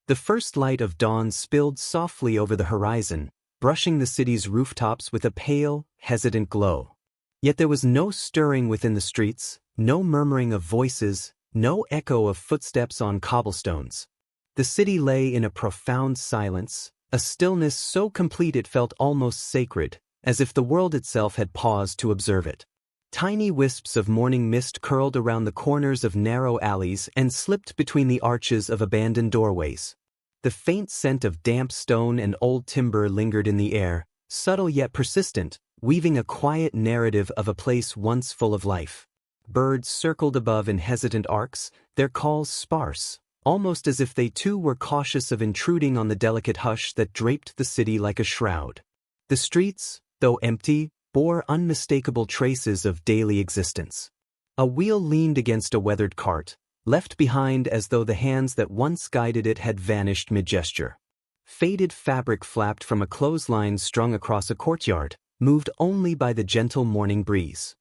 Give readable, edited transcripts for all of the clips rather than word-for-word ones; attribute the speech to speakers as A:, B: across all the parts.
A: The first light of dawn spilled softly over the horizon, brushing the city's rooftops with a pale, hesitant glow. Yet there was no stirring within the streets, no murmuring of voices, no echo of footsteps on cobblestones. The city lay in a profound silence, a stillness so complete it felt almost sacred, as if the world itself had paused to observe it. Tiny wisps of morning mist curled around the corners of narrow alleys and slipped between the arches of abandoned doorways. The faint scent of damp stone and old timber lingered in the air, subtle yet persistent, weaving a quiet narrative of a place once full of life. Birds circled above in hesitant arcs, their calls sparse, almost as if they too were cautious of intruding on the delicate hush that draped the city like a shroud. The streets, though empty, bore unmistakable traces of daily existence. A wheel leaned against a weathered cart, left behind as though the hands that once guided it had vanished mid-gesture. Faded fabric flapped from a clothesline strung across a courtyard, moved only by the gentle morning breeze.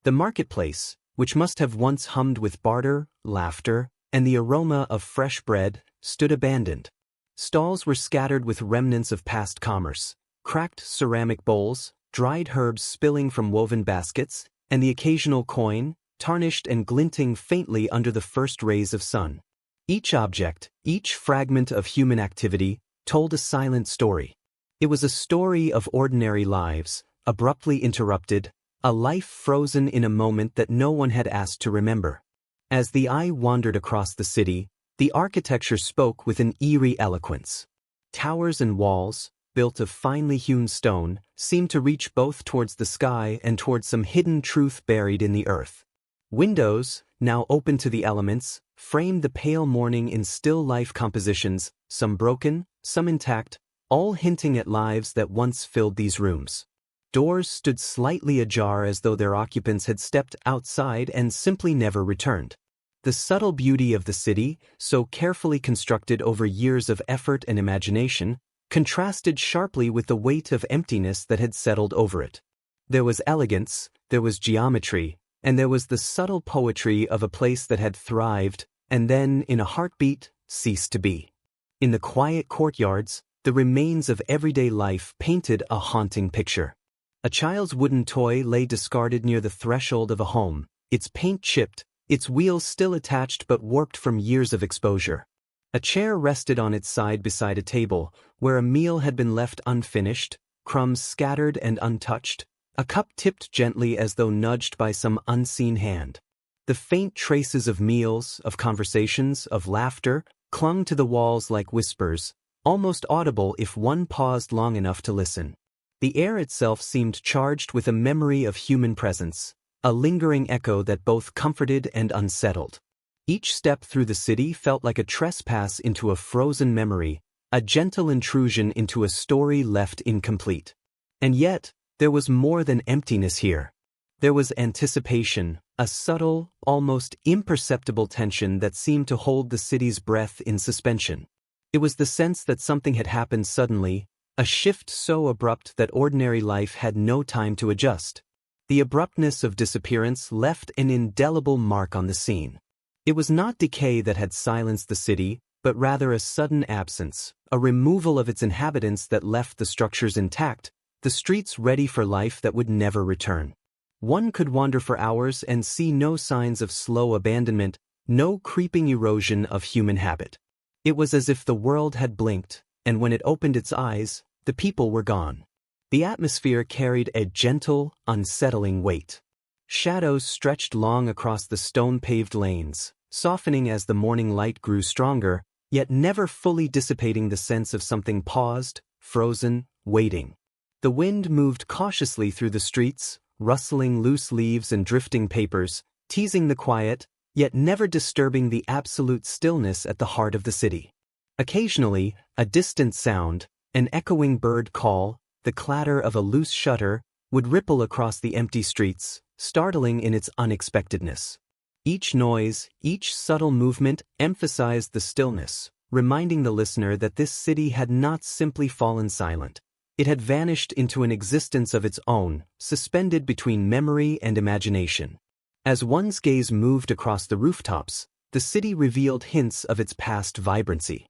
A: The marketplace, which must have once hummed with barter, laughter, and the aroma of fresh bread, stood abandoned. Stalls were scattered with remnants of past commerce, cracked ceramic bowls, dried herbs spilling from woven baskets, and the occasional coin, tarnished and glinting faintly under the first rays of sun. Each object, each fragment of human activity, told a silent story. It was a story of ordinary lives, abruptly interrupted, a life frozen in a moment that no one had asked to remember. As the eye wandered across the city, the architecture spoke with an eerie eloquence. Towers and walls, built of finely hewn stone, seemed to reach both towards the sky and towards some hidden truth buried in the earth. Windows, now open to the elements, framed the pale morning in still life compositions, some broken, some intact, all hinting at lives that once filled these rooms. Doors stood slightly ajar as though their occupants had stepped outside and simply never returned. The subtle beauty of the city, so carefully constructed over years of effort and imagination, contrasted sharply with the weight of emptiness that had settled over it. There was elegance, there was geometry, and there was the subtle poetry of a place that had thrived, and then, in a heartbeat, ceased to be. In the quiet courtyards, the remains of everyday life painted a haunting picture. A child's wooden toy lay discarded near the threshold of a home, its paint chipped, its wheels still attached but warped from years of exposure. A chair rested on its side beside a table, where a meal had been left unfinished, crumbs scattered and untouched, a cup tipped gently as though nudged by some unseen hand. The faint traces of meals, of conversations, of laughter, clung to the walls like whispers, almost audible if one paused long enough to listen. The air itself seemed charged with a memory of human presence, a lingering echo that both comforted and unsettled. Each step through the city felt like a trespass into a frozen memory, a gentle intrusion into a story left incomplete. And yet, there was more than emptiness here. There was anticipation, a subtle, almost imperceptible tension that seemed to hold the city's breath in suspension. It was the sense that something had happened suddenly, a shift so abrupt that ordinary life had no time to adjust. The abruptness of disappearance left an indelible mark on the scene. It was not decay that had silenced the city, but rather a sudden absence, a removal of its inhabitants that left the structures intact, the streets ready for life that would never return. One could wander for hours and see no signs of slow abandonment, no creeping erosion of human habit. It was as if the world had blinked, and when it opened its eyes, the people were gone. The atmosphere carried a gentle, unsettling weight. Shadows stretched long across the stone-paved lanes, softening as the morning light grew stronger, yet never fully dissipating the sense of something paused, frozen, waiting. The wind moved cautiously through the streets, rustling loose leaves and drifting papers, teasing the quiet, yet never disturbing the absolute stillness at the heart of the city. Occasionally, a distant sound, an echoing bird call, the clatter of a loose shutter, would ripple across the empty streets, startling in its unexpectedness. Each noise, each subtle movement emphasized the stillness, reminding the listener that this city had not simply fallen silent. It had vanished into an existence of its own, suspended between memory and imagination. As one's gaze moved across the rooftops, the city revealed hints of its past vibrancy.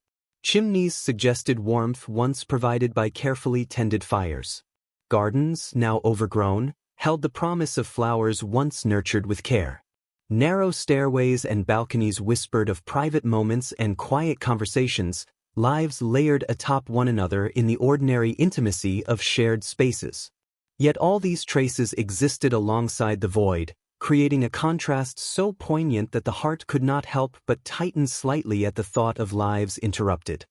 A: Chimneys suggested warmth once provided by carefully tended fires. Gardens, now overgrown, held the promise of flowers once nurtured with care. Narrow stairways and balconies whispered of private moments and quiet conversations, lives layered atop one another in the ordinary intimacy of shared spaces. Yet all these traces existed alongside the void, creating a contrast so poignant that the heart could not help but tighten slightly at the thought of lives interrupted.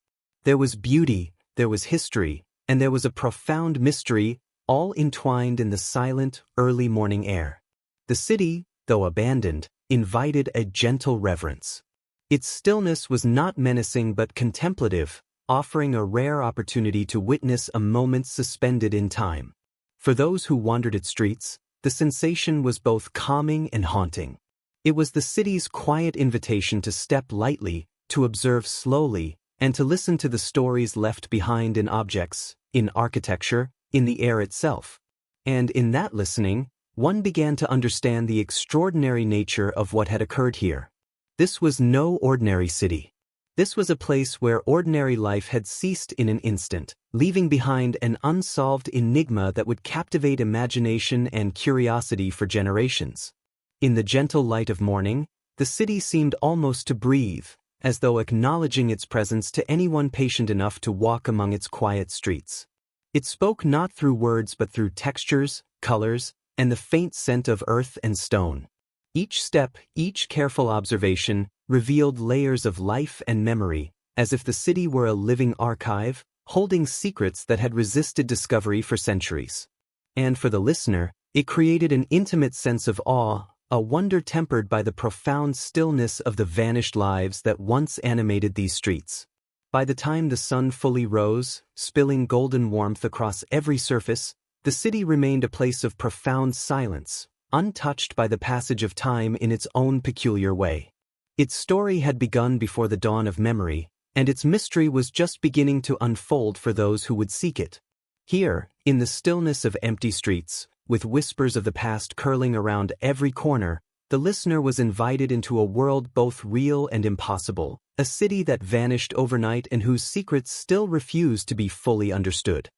A: There was beauty, there was history, and there was a profound mystery, all entwined in the silent, early morning air. The city, though abandoned, invited a gentle reverence. Its stillness was not menacing but contemplative, offering a rare opportunity to witness a moment suspended in time. For those who wandered its streets, the sensation was both calming and haunting. It was the city's quiet invitation to step lightly, to observe slowly, and to listen to the stories left behind in objects, in architecture, in the air itself. And in that listening, one began to understand the extraordinary nature of what had occurred here. This was no ordinary city. This was a place where ordinary life had ceased in an instant, leaving behind an unsolved enigma that would captivate imagination and curiosity for generations. In the gentle light of morning, the city seemed almost to breathe, as though acknowledging its presence to anyone patient enough to walk among its quiet streets. It spoke not through words but through textures, colors, and the faint scent of earth and stone. Each step, each careful observation, revealed layers of life and memory, as if the city were a living archive, holding secrets that had resisted discovery for centuries. And for the listener, it created an intimate sense of awe, a wonder tempered by the profound stillness of the vanished lives that once animated these streets. By the time the sun fully rose, spilling golden warmth across every surface, the city remained a place of profound silence, untouched by the passage of time in its own peculiar way. Its story had begun before the dawn of memory, and its mystery was just beginning to unfold for those who would seek it. Here, in the stillness of empty streets, with whispers of the past curling around every corner, the listener was invited into a world both real and impossible, a city that vanished overnight and whose secrets still refused to be fully understood.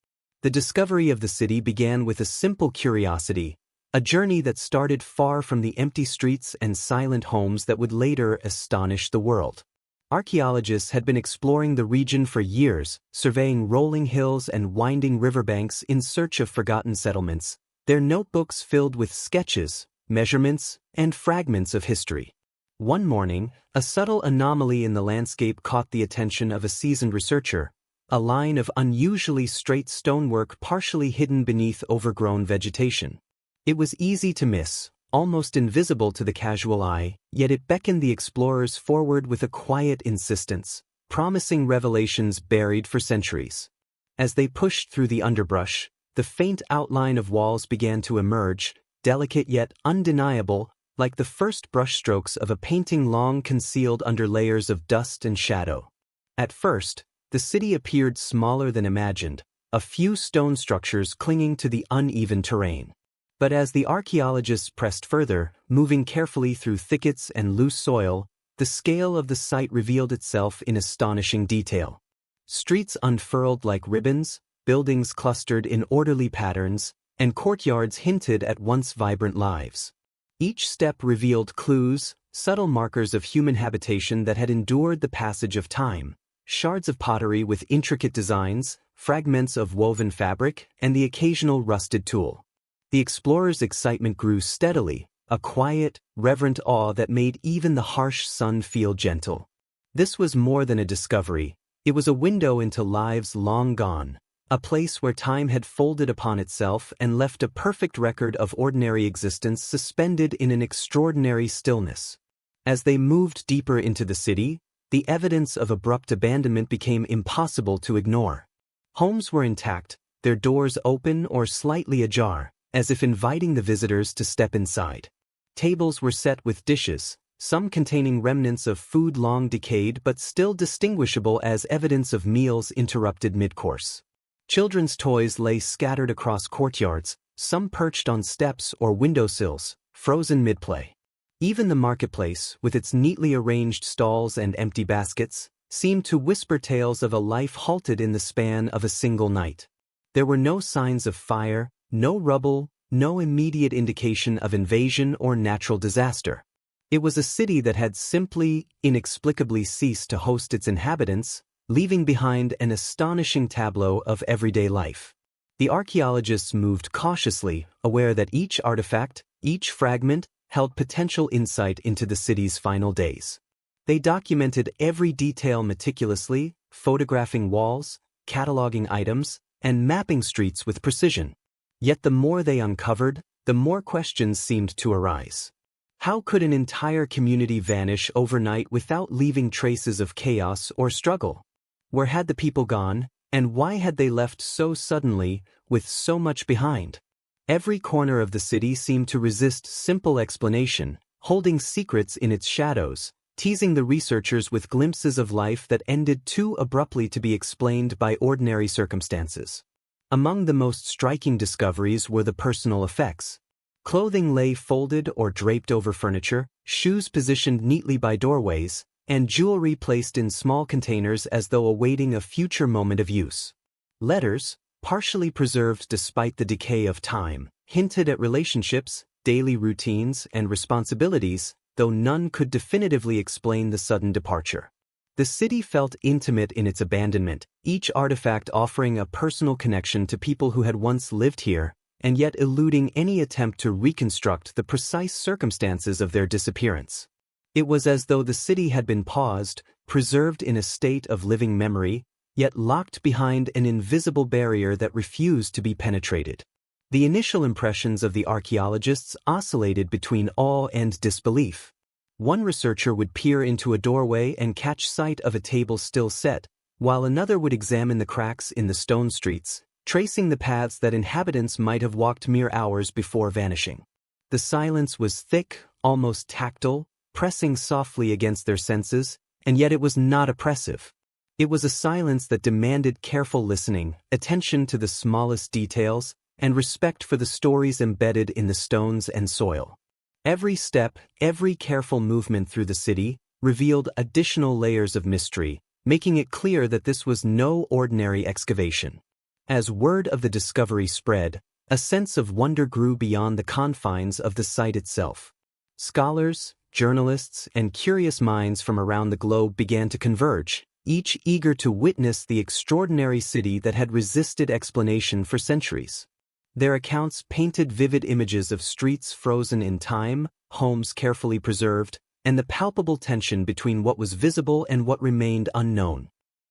A: The discovery of the city began with a simple curiosity, a journey that started far from the empty streets and silent homes that would later astonish the world. Archaeologists had been exploring the region for years, surveying rolling hills and winding riverbanks in search of forgotten settlements, their notebooks filled with sketches, measurements, and fragments of history. One morning, a subtle anomaly in the landscape caught the attention of a seasoned researcher, a line of unusually straight stonework partially hidden beneath overgrown vegetation. It was easy to miss, almost invisible to the casual eye, yet it beckoned the explorers forward with a quiet insistence, promising revelations buried for centuries. As they pushed through the underbrush, the faint outline of walls began to emerge, delicate yet undeniable, like the first brushstrokes of a painting long concealed under layers of dust and shadow. At first, the city appeared smaller than imagined, a few stone structures clinging to the uneven terrain. But as the archaeologists pressed further, moving carefully through thickets and loose soil, the scale of the site revealed itself in astonishing detail. Streets unfurled like ribbons, buildings clustered in orderly patterns, and courtyards hinted at once vibrant lives. Each step revealed clues, subtle markers of human habitation that had endured the passage of time, shards of pottery with intricate designs, fragments of woven fabric, and the occasional rusted tool. The explorers' excitement grew steadily, a quiet, reverent awe that made even the harsh sun feel gentle. This was more than a discovery, it was a window into lives long gone, a place where time had folded upon itself and left a perfect record of ordinary existence suspended in an extraordinary stillness. As they moved deeper into the city, the evidence of abrupt abandonment became impossible to ignore. Homes were intact, their doors open or slightly ajar, as if inviting the visitors to step inside. Tables were set with dishes, some containing remnants of food long decayed but still distinguishable as evidence of meals interrupted mid-course. Children's toys lay scattered across courtyards, some perched on steps or windowsills, frozen mid-play. Even the marketplace, with its neatly arranged stalls and empty baskets, seemed to whisper tales of a life halted in the span of a single night. There were no signs of fire, no rubble, no immediate indication of invasion or natural disaster. It was a city that had simply, inexplicably ceased to host its inhabitants, leaving behind an astonishing tableau of everyday life. The archaeologists moved cautiously, aware that each artifact, each fragment, held potential insight into the city's final days. They documented every detail meticulously, photographing walls, cataloging items, and mapping streets with precision. Yet the more they uncovered, the more questions seemed to arise. How could an entire community vanish overnight without leaving traces of chaos or struggle? Where had the people gone, and why had they left so suddenly, with so much behind? Every corner of the city seemed to resist simple explanation, holding secrets in its shadows, teasing the researchers with glimpses of life that ended too abruptly to be explained by ordinary circumstances. Among the most striking discoveries were the personal effects. Clothing lay folded or draped over furniture, shoes positioned neatly by doorways, and jewelry placed in small containers as though awaiting a future moment of use. Letters, partially preserved despite the decay of time, hinted at relationships, daily routines, and responsibilities, though none could definitively explain the sudden departure. The city felt intimate in its abandonment, each artifact offering a personal connection to people who had once lived here, and yet eluding any attempt to reconstruct the precise circumstances of their disappearance. It was as though the city had been paused, preserved in a state of living memory, yet locked behind an invisible barrier that refused to be penetrated. The initial impressions of the archaeologists oscillated between awe and disbelief. One researcher would peer into a doorway and catch sight of a table still set, while another would examine the cracks in the stone streets, tracing the paths that inhabitants might have walked mere hours before vanishing. The silence was thick, almost tactile, pressing softly against their senses, and yet it was not oppressive. It was a silence that demanded careful listening, attention to the smallest details, and respect for the stories embedded in the stones and soil. Every step, every careful movement through the city, revealed additional layers of mystery, making it clear that this was no ordinary excavation. As word of the discovery spread, a sense of wonder grew beyond the confines of the site itself. Scholars, journalists, and curious minds from around the globe began to converge, each eager to witness the extraordinary city that had resisted explanation for centuries. Their accounts painted vivid images of streets frozen in time, homes carefully preserved, and the palpable tension between what was visible and what remained unknown.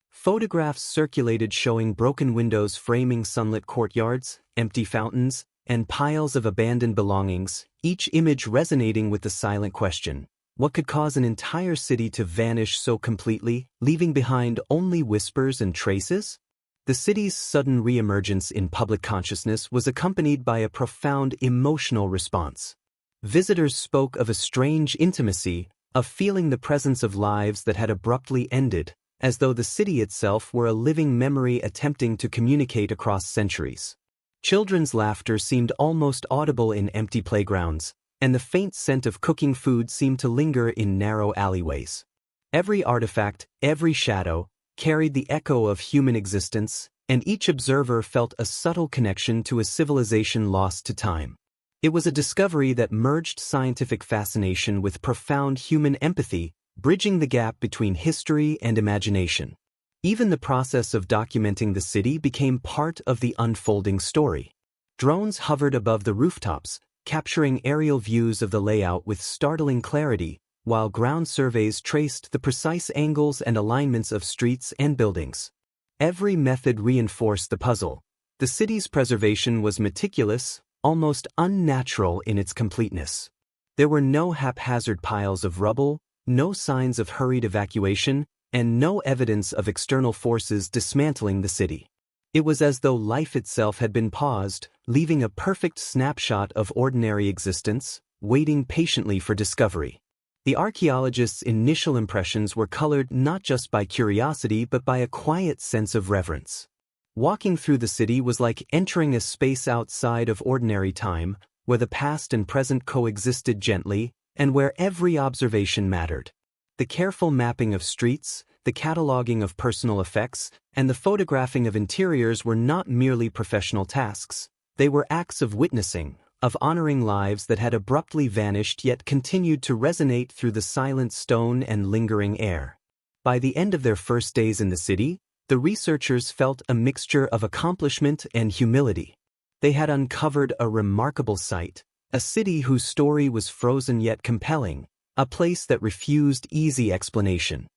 A: Photographs circulated showing broken windows framing sunlit courtyards, empty fountains, and piles of abandoned belongings, each image resonating with the silent question: what could cause an entire city to vanish so completely, leaving behind only whispers and traces? The city's sudden reemergence in public consciousness was accompanied by a profound emotional response. Visitors spoke of a strange intimacy, of feeling the presence of lives that had abruptly ended, as though the city itself were a living memory attempting to communicate across centuries. Children's laughter seemed almost audible in empty playgrounds, and the faint scent of cooking food seemed to linger in narrow alleyways. Every artifact, every shadow, carried the echo of human existence, and each observer felt a subtle connection to a civilization lost to time. It was a discovery that merged scientific fascination with profound human empathy, bridging the gap between history and imagination. Even the process of documenting the city became part of the unfolding story. Drones hovered above the rooftops, capturing aerial views of the layout with startling clarity, while ground surveys traced the precise angles and alignments of streets and buildings. Every method reinforced the puzzle. The city's preservation was meticulous, almost unnatural in its completeness. There were no haphazard piles of rubble, no signs of hurried evacuation, and no evidence of external forces dismantling the city. It was as though life itself had been paused, leaving a perfect snapshot of ordinary existence, waiting patiently for discovery. The archaeologists' initial impressions were colored not just by curiosity but by a quiet sense of reverence. Walking through the city was like entering a space outside of ordinary time, where the past and present coexisted gently, and where every observation mattered. The careful mapping of streets, the cataloging of personal effects, and the photographing of interiors were not merely professional tasks. They were acts of witnessing, of honoring lives that had abruptly vanished yet continued to resonate through the silent stone and lingering air. By the end of their first days in the city, the researchers felt a mixture of accomplishment and humility. They had uncovered a remarkable sight, a city whose story was frozen yet compelling, a place that refused easy explanation.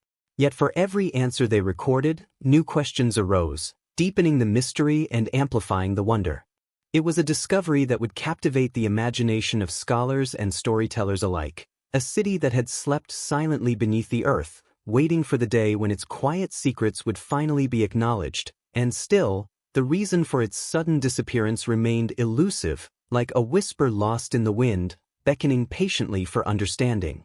A: Yet for every answer they recorded, new questions arose, deepening the mystery and amplifying the wonder. It was a discovery that would captivate the imagination of scholars and storytellers alike, a city that had slept silently beneath the earth, waiting for the day when its quiet secrets would finally be acknowledged, and still, the reason for its sudden disappearance remained elusive, like a whisper lost in the wind, beckoning patiently for understanding.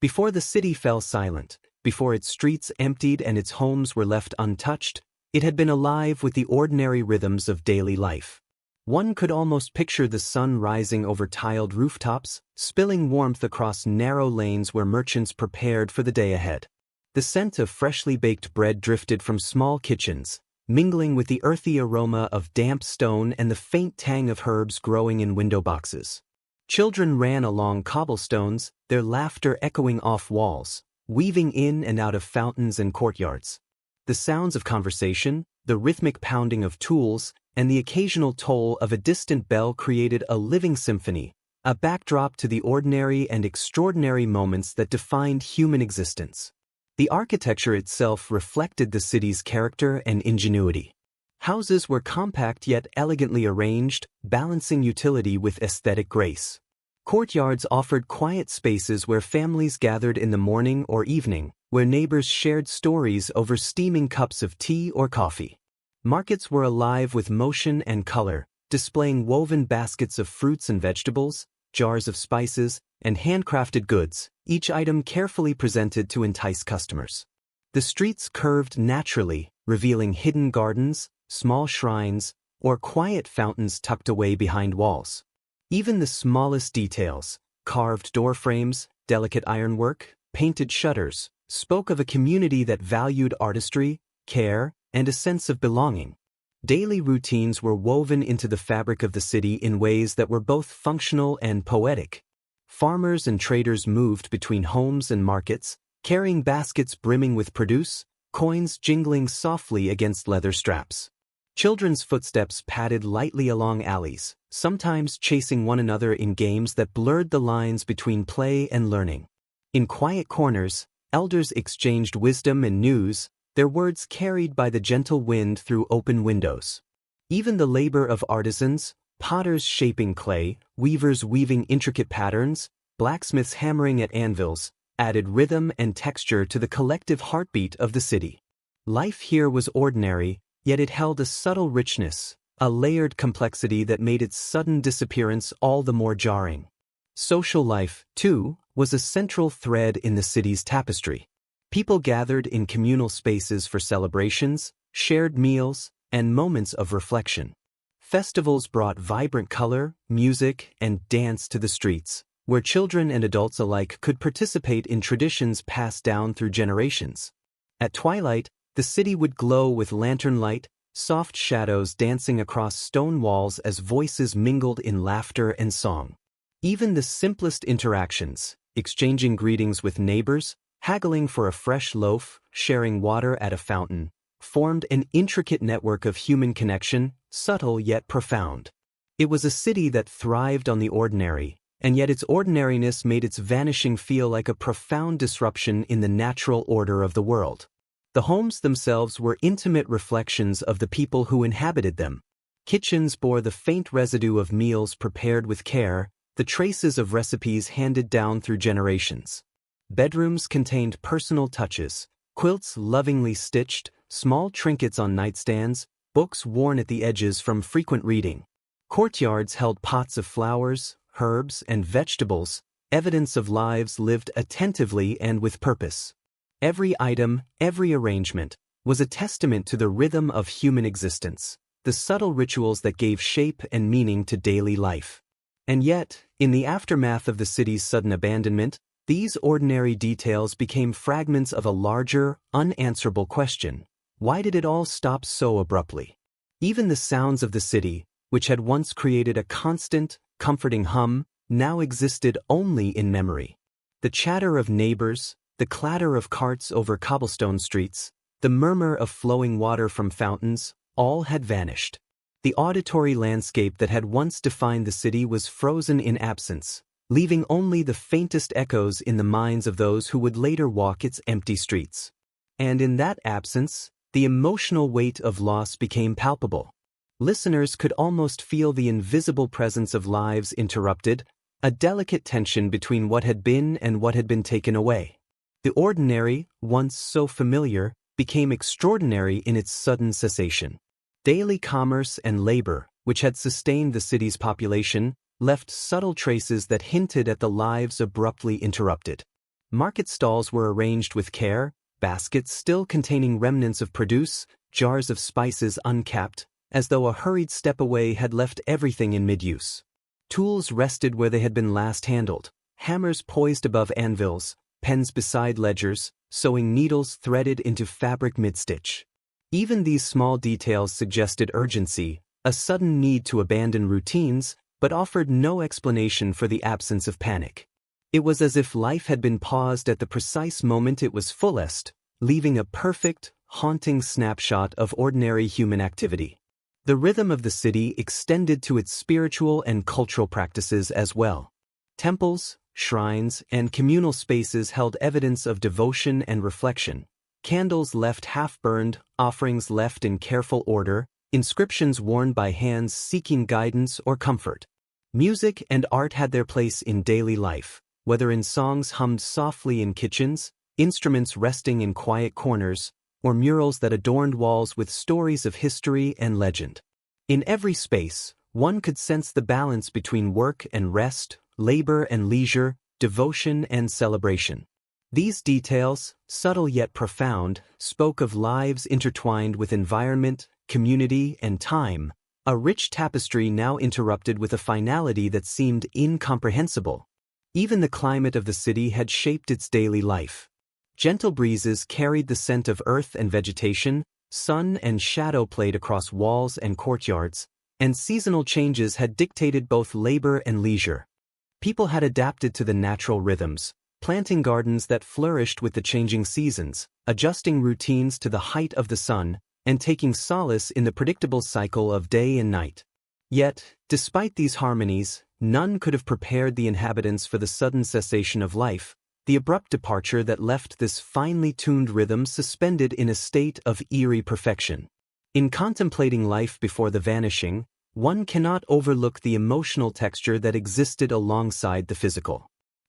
A: Before the city fell silent, before its streets emptied and its homes were left untouched, it had been alive with the ordinary rhythms of daily life. One could almost picture the sun rising over tiled rooftops, spilling warmth across narrow lanes where merchants prepared for the day ahead. The scent of freshly baked bread drifted from small kitchens, mingling with the earthy aroma of damp stone and the faint tang of herbs growing in window boxes. Children ran along cobblestones, their laughter echoing off walls, weaving in and out of fountains and courtyards. The sounds of conversation, the rhythmic pounding of tools, and the occasional toll of a distant bell created a living symphony, a backdrop to the ordinary and extraordinary moments that defined human existence. The architecture itself reflected the city's character and ingenuity. Houses were compact yet elegantly arranged, balancing utility with aesthetic grace. Courtyards offered quiet spaces where families gathered in the morning or evening, where neighbors shared stories over steaming cups of tea or coffee. Markets were alive with motion and color, displaying woven baskets of fruits and vegetables, jars of spices, and handcrafted goods, each item carefully presented to entice customers. The streets curved naturally, revealing hidden gardens, small shrines, or quiet fountains tucked away behind walls. Even the smallest details, carved door frames, delicate ironwork, painted shutters, spoke of a community that valued artistry, care, and a sense of belonging. Daily routines were woven into the fabric of the city in ways that were both functional and poetic. Farmers and traders moved between homes and markets, carrying baskets brimming with produce, coins jingling softly against leather straps. Children's footsteps padded lightly along alleys, sometimes chasing one another in games that blurred the lines between play and learning. In quiet corners, elders exchanged wisdom and news, their words carried by the gentle wind through open windows. Even the labor of artisans, potters shaping clay, weavers weaving intricate patterns, blacksmiths hammering at anvils, added rhythm and texture to the collective heartbeat of the city. Life here was ordinary, yet it held a subtle richness, a layered complexity that made its sudden disappearance all the more jarring. Social life, too, was a central thread in the city's tapestry. People gathered in communal spaces for celebrations, shared meals, and moments of reflection. Festivals brought vibrant color, music, and dance to the streets, where children and adults alike could participate in traditions passed down through generations. At twilight, the city would glow with lantern light, soft shadows dancing across stone walls as voices mingled in laughter and song. Even the simplest interactions, exchanging greetings with neighbors, haggling for a fresh loaf, sharing water at a fountain, formed an intricate network of human connection, subtle yet profound. It was a city that thrived on the ordinary, and yet its ordinariness made its vanishing feel like a profound disruption in the natural order of the world. The homes themselves were intimate reflections of the people who inhabited them. Kitchens bore the faint residue of meals prepared with care, the traces of recipes handed down through generations. Bedrooms contained personal touches, quilts lovingly stitched, small trinkets on nightstands, books worn at the edges from frequent reading. Courtyards held pots of flowers, herbs, and vegetables, evidence of lives lived attentively and with purpose. Every item, every arrangement, was a testament to the rhythm of human existence, the subtle rituals that gave shape and meaning to daily life. And yet, in the aftermath of the city's sudden abandonment, These ordinary details became fragments of a larger, unanswerable question. Why did it all stop so abruptly? Even the sounds of the city, which had once created a constant, comforting hum, now existed only in memory. The chatter of neighbors, the clatter of carts over cobblestone streets, the murmur of flowing water from fountains, all had vanished. The auditory landscape that had once defined the city was frozen in absence, leaving only the faintest echoes in the minds of those who would later walk its empty streets. And in that absence, the emotional weight of loss became palpable. Listeners could almost feel the invisible presence of lives interrupted, a delicate tension between what had been and what had been taken away. The ordinary, once so familiar, became extraordinary in its sudden cessation. Daily commerce and labor, which had sustained the city's population, left subtle traces that hinted at the lives abruptly interrupted. Market stalls were arranged with care, baskets still containing remnants of produce, jars of spices uncapped, as though a hurried step away had left everything in mid-use. Tools rested where they had been last handled, hammers poised above anvils, pens beside ledgers, sewing needles threaded into fabric mid-stitch. Even these small details suggested urgency, a sudden need to abandon routines, but offered no explanation for the absence of panic. It was as if life had been paused at the precise moment it was fullest, leaving a perfect, haunting snapshot of ordinary human activity. The rhythm of the city extended to its spiritual and cultural practices as well. Temples, shrines, and communal spaces held evidence of devotion and reflection. Candles left half-burned, offerings left in careful order, inscriptions worn by hands seeking guidance or comfort. Music and art had their place in daily life, whether in songs hummed softly in kitchens, instruments resting in quiet corners, or murals that adorned walls with stories of history and legend. In every space, one could sense the balance between work and rest, labor and leisure, devotion and celebration. These details, subtle yet profound, spoke of lives intertwined with environment, community, and time, a rich tapestry now interrupted with a finality that seemed incomprehensible. Even the climate of the city had shaped its daily life. Gentle breezes carried the scent of earth and vegetation, sun and shadow played across walls and courtyards, and seasonal changes had dictated both labor and leisure. People had adapted to the natural rhythms, planting gardens that flourished with the changing seasons, adjusting routines to the height of the sun, and taking solace in the predictable cycle of day and night. Yet, despite these harmonies, none could have prepared the inhabitants for the sudden cessation of life, the abrupt departure that left this finely tuned rhythm suspended in a state of eerie perfection. In contemplating life before the vanishing, one cannot overlook the emotional texture that existed alongside the physical.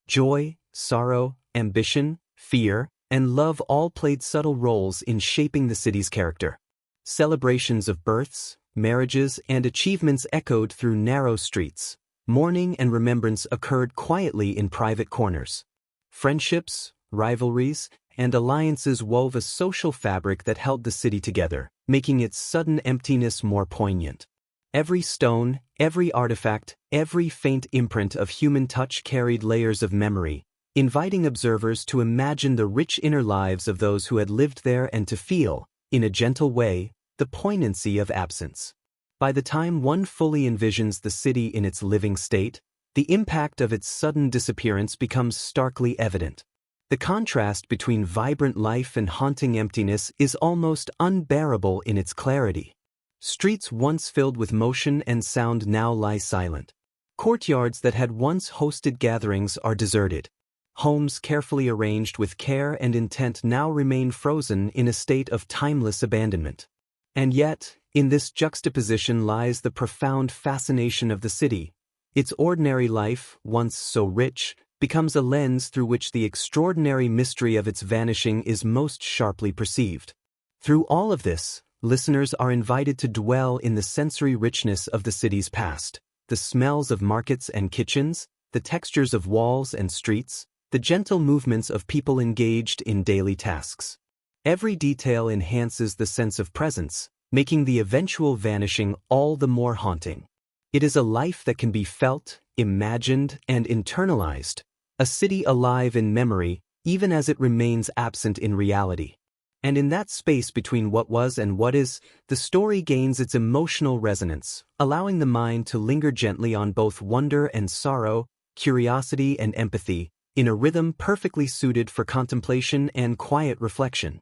A: Joy, sorrow, ambition, fear, and love all played subtle roles in shaping the city's character. Celebrations of births, marriages, and achievements echoed through narrow streets. Mourning and remembrance occurred quietly in private corners. Friendships, rivalries, and alliances wove a social fabric that held the city together, making its sudden emptiness more poignant. Every stone, every artifact, every faint imprint of human touch carried layers of memory, inviting observers to imagine the rich inner lives of those who had lived there and to feel, in a gentle way, the poignancy of absence. By the time one fully envisions the city in its living state, the impact of its sudden disappearance becomes starkly evident. The contrast between vibrant life and haunting emptiness is almost unbearable in its clarity. Streets once filled with motion and sound now lie silent. Courtyards that had once hosted gatherings are deserted. Homes carefully arranged with care and intent now remain frozen in a state of timeless abandonment. And yet, in this juxtaposition lies the profound fascination of the city. Its ordinary life, once so rich, becomes a lens through which the extraordinary mystery of its vanishing is most sharply perceived. Through all of this, listeners are invited to dwell in the sensory richness of the city's past, the smells of markets and kitchens, the textures of walls and streets, the gentle movements of people engaged in daily tasks. Every detail enhances the sense of presence, making the eventual vanishing all the more haunting. It is a life that can be felt, imagined, and internalized, a city alive in memory, even as it remains absent in reality. And in that space between what was and what is, the story gains its emotional resonance, allowing the mind to linger gently on both wonder and sorrow, curiosity and empathy, in a rhythm perfectly suited for contemplation and quiet reflection.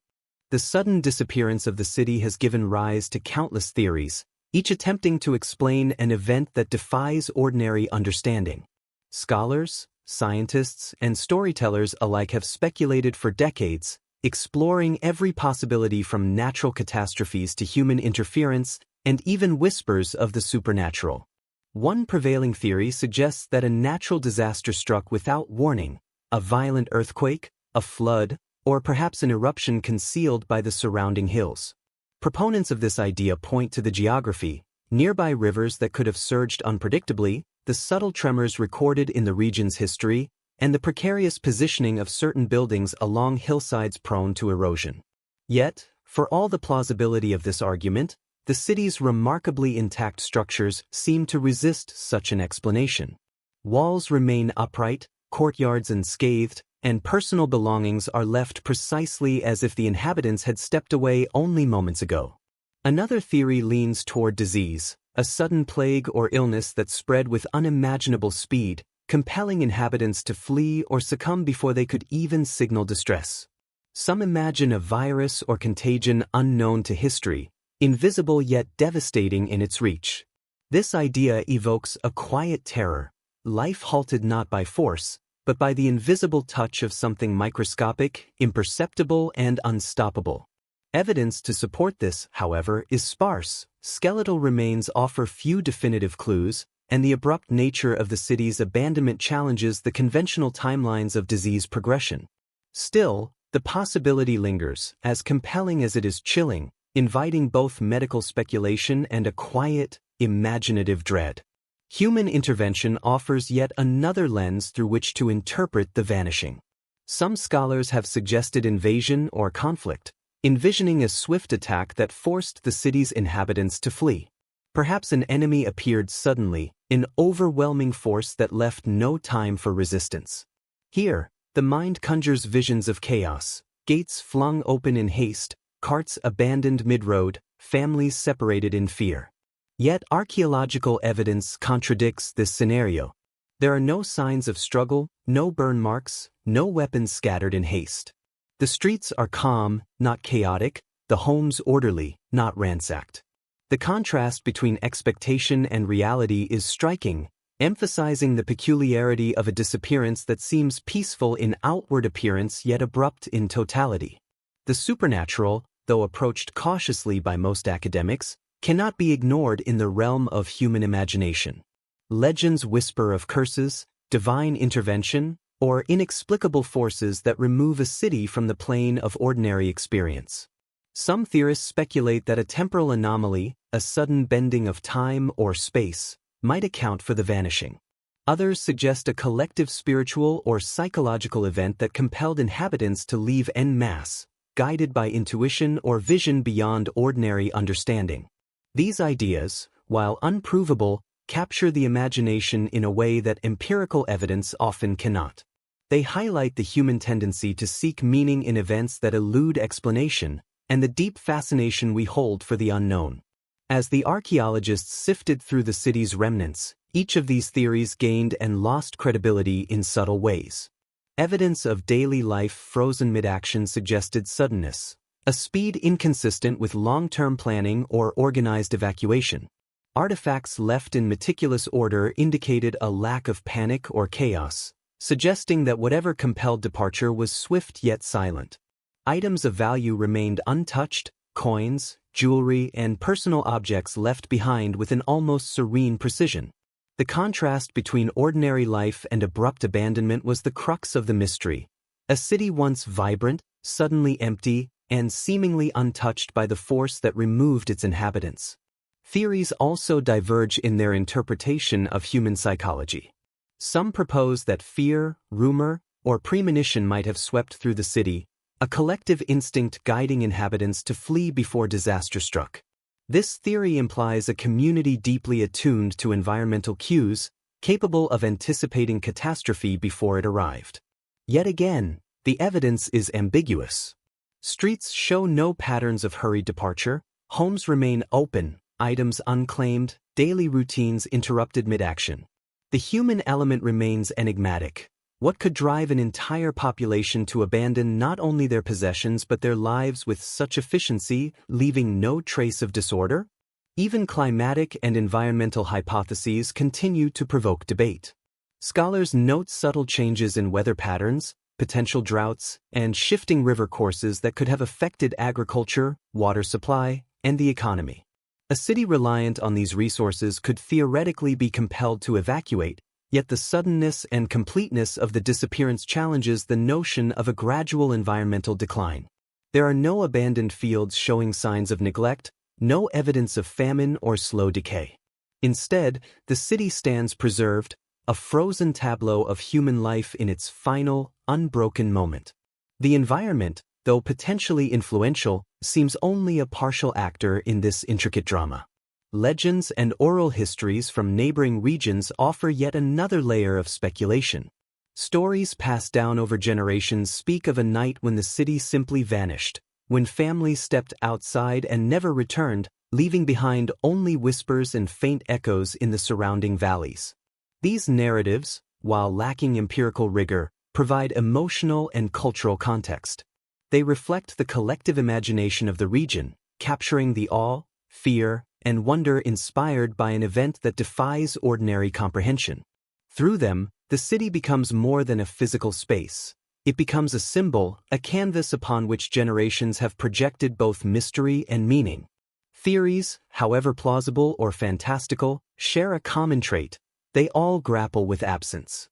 A: The sudden disappearance of the city has given rise to countless theories, each attempting to explain an event that defies ordinary understanding. Scholars, scientists, and storytellers alike have speculated for decades, exploring every possibility from natural catastrophes to human interference and even whispers of the supernatural. One prevailing theory suggests that a natural disaster struck without warning, a violent earthquake, a flood, or perhaps an eruption concealed by the surrounding hills. Proponents of this idea point to the geography, nearby rivers that could have surged unpredictably, the subtle tremors recorded in the region's history, and the precarious positioning of certain buildings along hillsides prone to erosion. Yet, for all the plausibility of this argument, the city's remarkably intact structures seem to resist such an explanation. Walls remain upright, courtyards unscathed, and personal belongings are left precisely as if the inhabitants had stepped away only moments ago. Another theory leans toward disease, a sudden plague or illness that spread with unimaginable speed, compelling inhabitants to flee or succumb before they could even signal distress. Some imagine a virus or contagion unknown to history, invisible yet devastating in its reach. This idea evokes a quiet terror, life halted not by force, but by the invisible touch of something microscopic, imperceptible, and unstoppable. Evidence to support this, however, is sparse. Skeletal remains offer few definitive clues, and the abrupt nature of the city's abandonment challenges the conventional timelines of disease progression. Still, the possibility lingers, as compelling as it is chilling, inviting both medical speculation and a quiet, imaginative dread. Human intervention offers yet another lens through which to interpret the vanishing. Some scholars have suggested invasion or conflict, envisioning a swift attack that forced the city's inhabitants to flee. Perhaps an enemy appeared suddenly, an overwhelming force that left no time for resistance. Here, the mind conjures visions of chaos, gates flung open in haste, carts abandoned mid-road, families separated in fear. Yet archaeological evidence contradicts this scenario. There are no signs of struggle, no burn marks, no weapons scattered in haste. The streets are calm, not chaotic, the homes orderly, not ransacked. The contrast between expectation and reality is striking, emphasizing the peculiarity of a disappearance that seems peaceful in outward appearance yet abrupt in totality. The supernatural, though approached cautiously by most academics, cannot be ignored in the realm of human imagination. Legends whisper of curses, divine intervention, or inexplicable forces that remove a city from the plane of ordinary experience. Some theorists speculate that a temporal anomaly, a sudden bending of time or space, might account for the vanishing. Others suggest a collective spiritual or psychological event that compelled inhabitants to leave en masse, guided by intuition or vision beyond ordinary understanding. These ideas, while unprovable, capture the imagination in a way that empirical evidence often cannot. They highlight the human tendency to seek meaning in events that elude explanation, and the deep fascination we hold for the unknown. As the archaeologists sifted through the city's remnants, each of these theories gained and lost credibility in subtle ways. Evidence of daily life frozen mid-action suggested suddenness, a speed inconsistent with long-term planning or organized evacuation. Artifacts left in meticulous order indicated a lack of panic or chaos, suggesting that whatever compelled departure was swift yet silent. Items of value remained untouched, coins, jewelry, and personal objects left behind with an almost serene precision. The contrast between ordinary life and abrupt abandonment was the crux of the mystery. A city once vibrant, suddenly empty, and seemingly untouched by the force that removed its inhabitants. Theories also diverge in their interpretation of human psychology. Some propose that fear, rumor, or premonition might have swept through the city, a collective instinct guiding inhabitants to flee before disaster struck. This theory implies a community deeply attuned to environmental cues, capable of anticipating catastrophe before it arrived. Yet again, the evidence is ambiguous. Streets show no patterns of hurried departure, homes remain open, items unclaimed, daily routines interrupted mid-action. The human element remains enigmatic. What could drive an entire population to abandon not only their possessions but their lives with such efficiency, leaving no trace of disorder? Even climatic and environmental hypotheses continue to provoke debate. Scholars note subtle changes in weather patterns, potential droughts, and shifting river courses that could have affected agriculture, water supply, and the economy. A city reliant on these resources could theoretically be compelled to evacuate, yet the suddenness and completeness of the disappearance challenges the notion of a gradual environmental decline. There are no abandoned fields showing signs of neglect, no evidence of famine or slow decay. Instead, the city stands preserved, a frozen tableau of human life in its final, unbroken moment. The environment, though potentially influential, seems only a partial actor in this intricate drama. Legends and oral histories from neighboring regions offer yet another layer of speculation. Stories passed down over generations speak of a night when the city simply vanished, when families stepped outside and never returned, leaving behind only whispers and faint echoes in the surrounding valleys. These narratives, while lacking empirical rigor, provide emotional and cultural context. They reflect the collective imagination of the region, capturing the awe, fear, and wonder inspired by an event that defies ordinary comprehension. Through them, the city becomes more than a physical space. It becomes a symbol, a canvas upon which generations have projected both mystery and meaning. Theories, however plausible or fantastical, share a common trait: they all grapple with absence.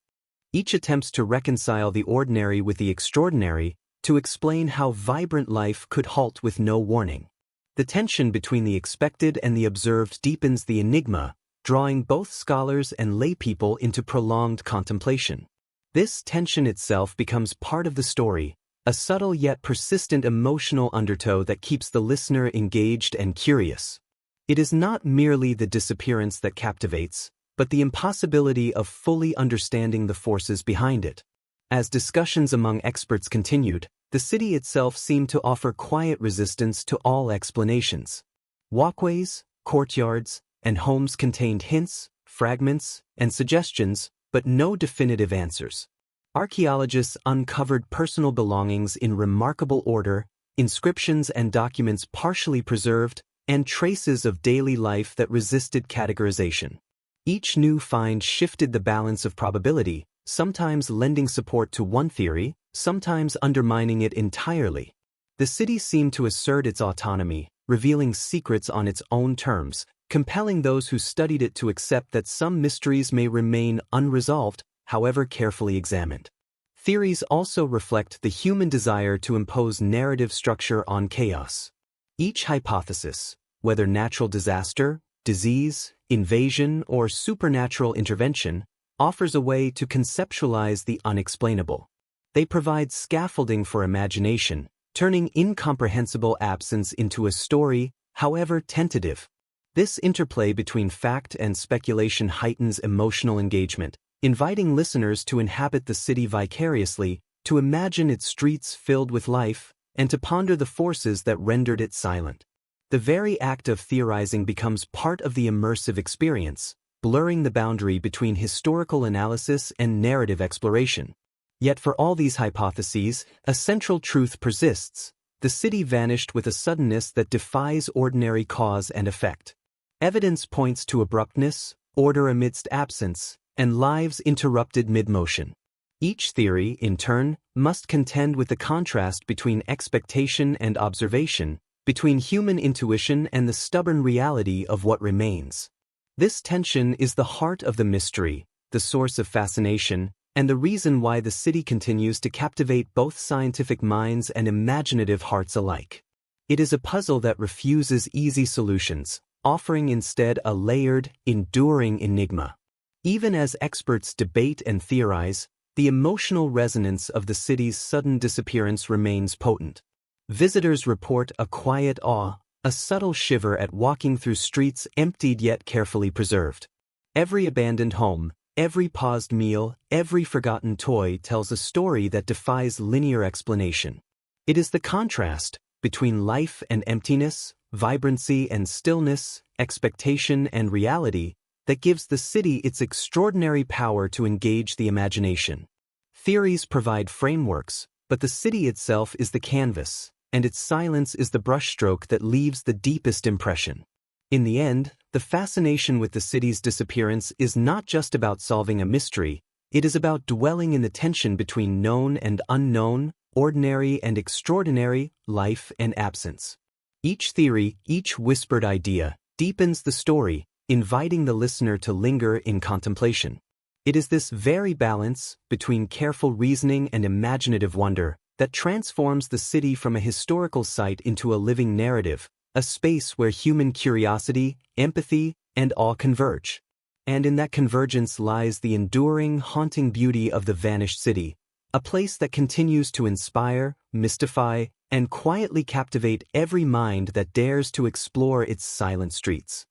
A: Each attempts to reconcile the ordinary with the extraordinary, to explain how vibrant life could halt with no warning. The tension between the expected and the observed deepens the enigma, drawing both scholars and laypeople into prolonged contemplation. This tension itself becomes part of the story, a subtle yet persistent emotional undertow that keeps the listener engaged and curious. It is not merely the disappearance that captivates, but the impossibility of fully understanding the forces behind it. As discussions among experts continued, the city itself seemed to offer quiet resistance to all explanations. Walkways, courtyards, and homes contained hints, fragments, and suggestions, but no definitive answers. Archaeologists uncovered personal belongings in remarkable order, inscriptions and documents partially preserved, and traces of daily life that resisted categorization. Each new find shifted the balance of probability, sometimes lending support to one theory, sometimes undermining it entirely. The city seemed to assert its autonomy, revealing secrets on its own terms, compelling those who studied it to accept that some mysteries may remain unresolved, however carefully examined. Theories also reflect the human desire to impose narrative structure on chaos. Each hypothesis, whether natural disaster, disease, invasion, or supernatural intervention, offers a way to conceptualize the unexplainable. They provide scaffolding for imagination, turning incomprehensible absence into a story, however tentative. This interplay between fact and speculation heightens emotional engagement, inviting listeners to inhabit the city vicariously, to imagine its streets filled with life, and to ponder the forces that rendered it silent. The very act of theorizing becomes part of the immersive experience, blurring the boundary between historical analysis and narrative exploration. Yet for all these hypotheses, a central truth persists: the city vanished with a suddenness that defies ordinary cause and effect. Evidence points to abruptness, order amidst absence, and lives interrupted mid-motion. Each theory, in turn, must contend with the contrast between expectation and observation, between human intuition and the stubborn reality of what remains. This tension is the heart of the mystery, the source of fascination, and the reason why the city continues to captivate both scientific minds and imaginative hearts alike. It is a puzzle that refuses easy solutions, offering instead a layered, enduring enigma. Even as experts debate and theorize, the emotional resonance of the city's sudden disappearance remains potent. Visitors report a quiet awe, a subtle shiver at walking through streets emptied yet carefully preserved. Every abandoned home, every paused meal, every forgotten toy tells a story that defies linear explanation. It is the contrast between life and emptiness, vibrancy and stillness, expectation and reality, that gives the city its extraordinary power to engage the imagination. Theories provide frameworks, but the city itself is the canvas, and its silence is the brushstroke that leaves the deepest impression. In the end, the fascination with the city's disappearance is not just about solving a mystery, it is about dwelling in the tension between known and unknown, ordinary and extraordinary, life and absence. Each theory, each whispered idea, deepens the story, inviting the listener to linger in contemplation. It is this very balance between careful reasoning and imaginative wonder that transforms the city from a historical site into a living narrative, a space where human curiosity, empathy, and awe converge. And in that convergence lies the enduring, haunting beauty of the vanished city, a place that continues to inspire, mystify, and quietly captivate every mind that dares to explore its silent streets.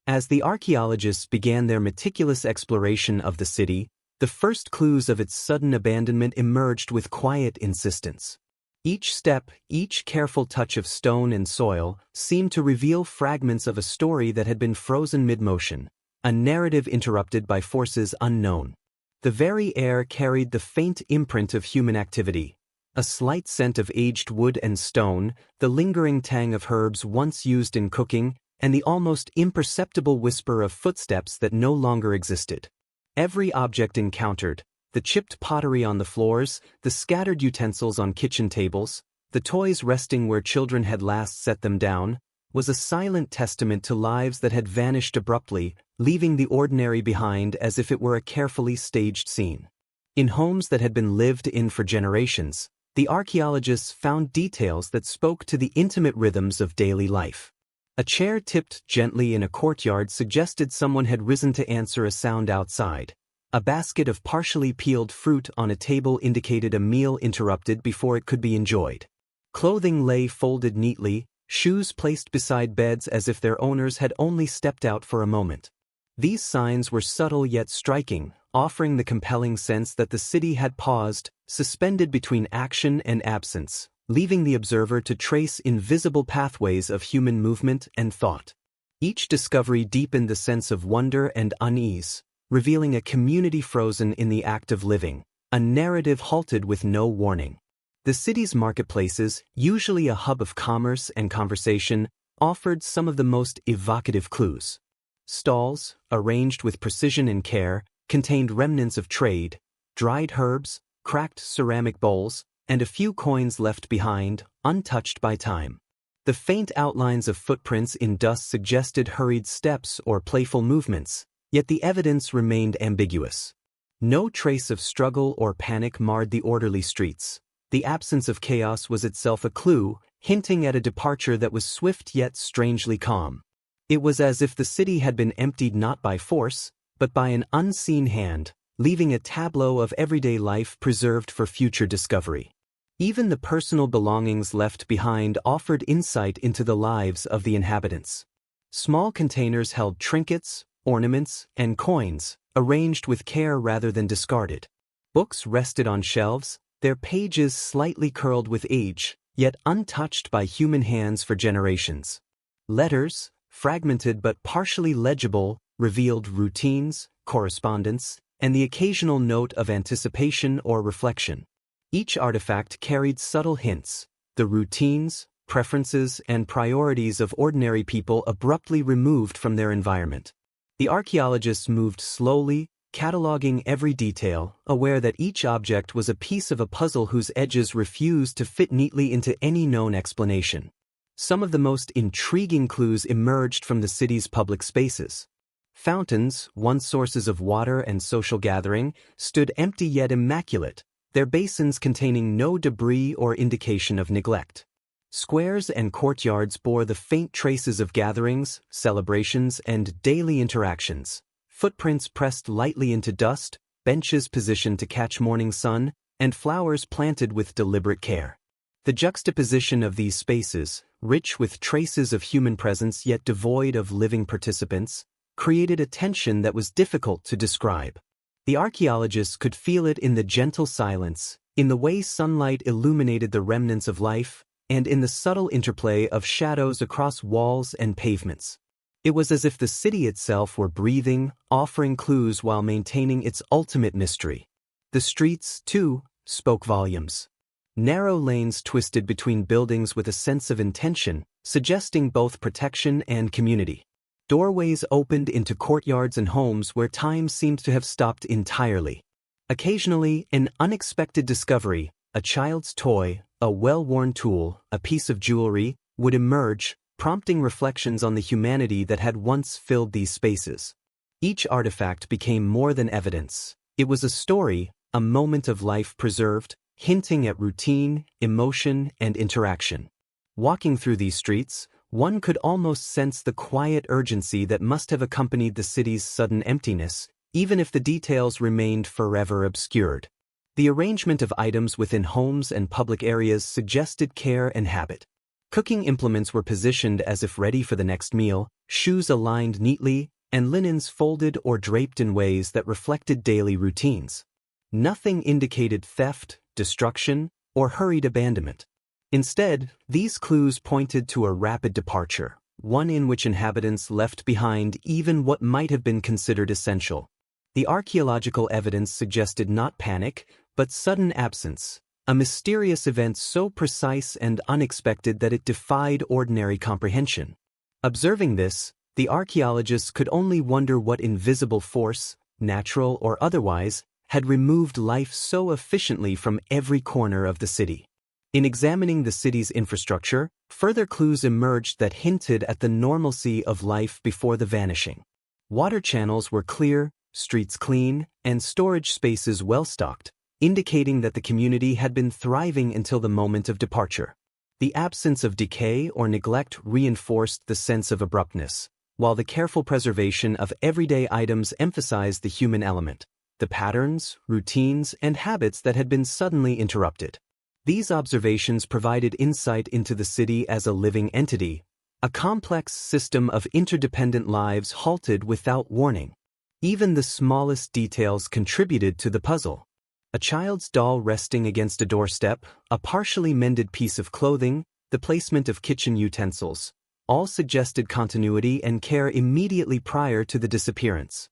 A: As the archaeologists began their meticulous exploration of the city, the first clues of its sudden abandonment emerged with quiet insistence. Each step, each careful touch of stone and soil, seemed to reveal fragments of a story that had been frozen mid-motion, a narrative interrupted by forces unknown. The very air carried the faint imprint of human activity, a slight scent of aged wood and stone, the lingering tang of herbs once used in cooking, and the almost imperceptible whisper of footsteps that no longer existed. Every object encountered, the chipped pottery on the floors, the scattered utensils on kitchen tables, the toys resting where children had last set them down, was a silent testament to lives that had vanished abruptly, leaving the ordinary behind as if it were a carefully staged scene. In homes that had been lived in for generations, the archaeologists found details that spoke to the intimate rhythms of daily life. A chair tipped gently in a courtyard suggested someone had risen to answer a sound outside. A basket of partially peeled fruit on a table indicated a meal interrupted before it could be enjoyed. Clothing lay folded neatly, shoes placed beside beds as if their owners had only stepped out for a moment. These signs were subtle yet striking, offering the compelling sense that the city had paused, suspended between action and absence, leaving the observer to trace invisible pathways of human movement and thought. Each discovery deepened the sense of wonder and unease, revealing a community frozen in the act of living, a narrative halted with no warning. The city's marketplaces, usually a hub of commerce and conversation, offered some of the most evocative clues. Stalls, arranged with precision and care, contained remnants of trade, dried herbs, cracked ceramic bowls, and a few coins left behind, untouched by time. The faint outlines of footprints in dust suggested hurried steps or playful movements, yet the evidence remained ambiguous. No trace of struggle or panic marred the orderly streets. The absence of chaos was itself a clue, hinting at a departure that was swift yet strangely calm. It was as if the city had been emptied not by force, but by an unseen hand, leaving a tableau of everyday life preserved for future discovery. Even the personal belongings left behind offered insight into the lives of the inhabitants. Small containers held trinkets, ornaments, and coins, arranged with care rather than discarded. Books rested on shelves, their pages slightly curled with age, yet untouched by human hands for generations. Letters, fragmented but partially legible, revealed routines, correspondence, and the occasional note of anticipation or reflection. Each artifact carried subtle hints, the routines, preferences, and priorities of ordinary people abruptly removed from their environment. The archaeologists moved slowly, cataloging every detail, aware that each object was a piece of a puzzle whose edges refused to fit neatly into any known explanation. Some of the most intriguing clues emerged from the city's public spaces. Fountains, once sources of water and social gathering, stood empty yet immaculate, their basins containing no debris or indication of neglect. Squares and courtyards bore the faint traces of gatherings, celebrations, and daily interactions. Footprints pressed lightly into dust, benches positioned to catch morning sun, and flowers planted with deliberate care. The juxtaposition of these spaces, rich with traces of human presence yet devoid of living participants, created a tension that was difficult to describe. The archaeologists could feel it in the gentle silence, in the way sunlight illuminated the remnants of life, and in the subtle interplay of shadows across walls and pavements. It was as if the city itself were breathing, offering clues while maintaining its ultimate mystery. The streets, too, spoke volumes. Narrow lanes twisted between buildings with a sense of intention, suggesting both protection and community. Doorways opened into courtyards and homes where time seemed to have stopped entirely. Occasionally, an unexpected discovery, a child's toy, a well-worn tool, a piece of jewelry, would emerge, prompting reflections on the humanity that had once filled these spaces. Each artifact became more than evidence. It was a story, a moment of life preserved, hinting at routine, emotion, and interaction. Walking through these streets, one could almost sense the quiet urgency that must have accompanied the city's sudden emptiness, even if the details remained forever obscured. The arrangement of items within homes and public areas suggested care and habit. Cooking implements were positioned as if ready for the next meal, shoes aligned neatly, and linens folded or draped in ways that reflected daily routines. Nothing indicated theft, destruction, or hurried abandonment. Instead, these clues pointed to a rapid departure, one in which inhabitants left behind even what might have been considered essential. The archaeological evidence suggested not panic, but sudden absence, a mysterious event so precise and unexpected that it defied ordinary comprehension. Observing this, the archaeologists could only wonder what invisible force, natural or otherwise, had removed life so efficiently from every corner of the city. In examining the city's infrastructure, further clues emerged that hinted at the normalcy of life before the vanishing. Water channels were clear, streets clean, and storage spaces well-stocked, indicating that the community had been thriving until the moment of departure. The absence of decay or neglect reinforced the sense of abruptness, while the careful preservation of everyday items emphasized the human element, the patterns, routines, and habits that had been suddenly interrupted. These observations provided insight into the city as a living entity, a complex system of interdependent lives halted without warning. Even the smallest details contributed to the puzzle. A child's doll resting against a doorstep, a partially mended piece of clothing, the placement of kitchen utensils, all suggested continuity and care immediately prior to the disappearance.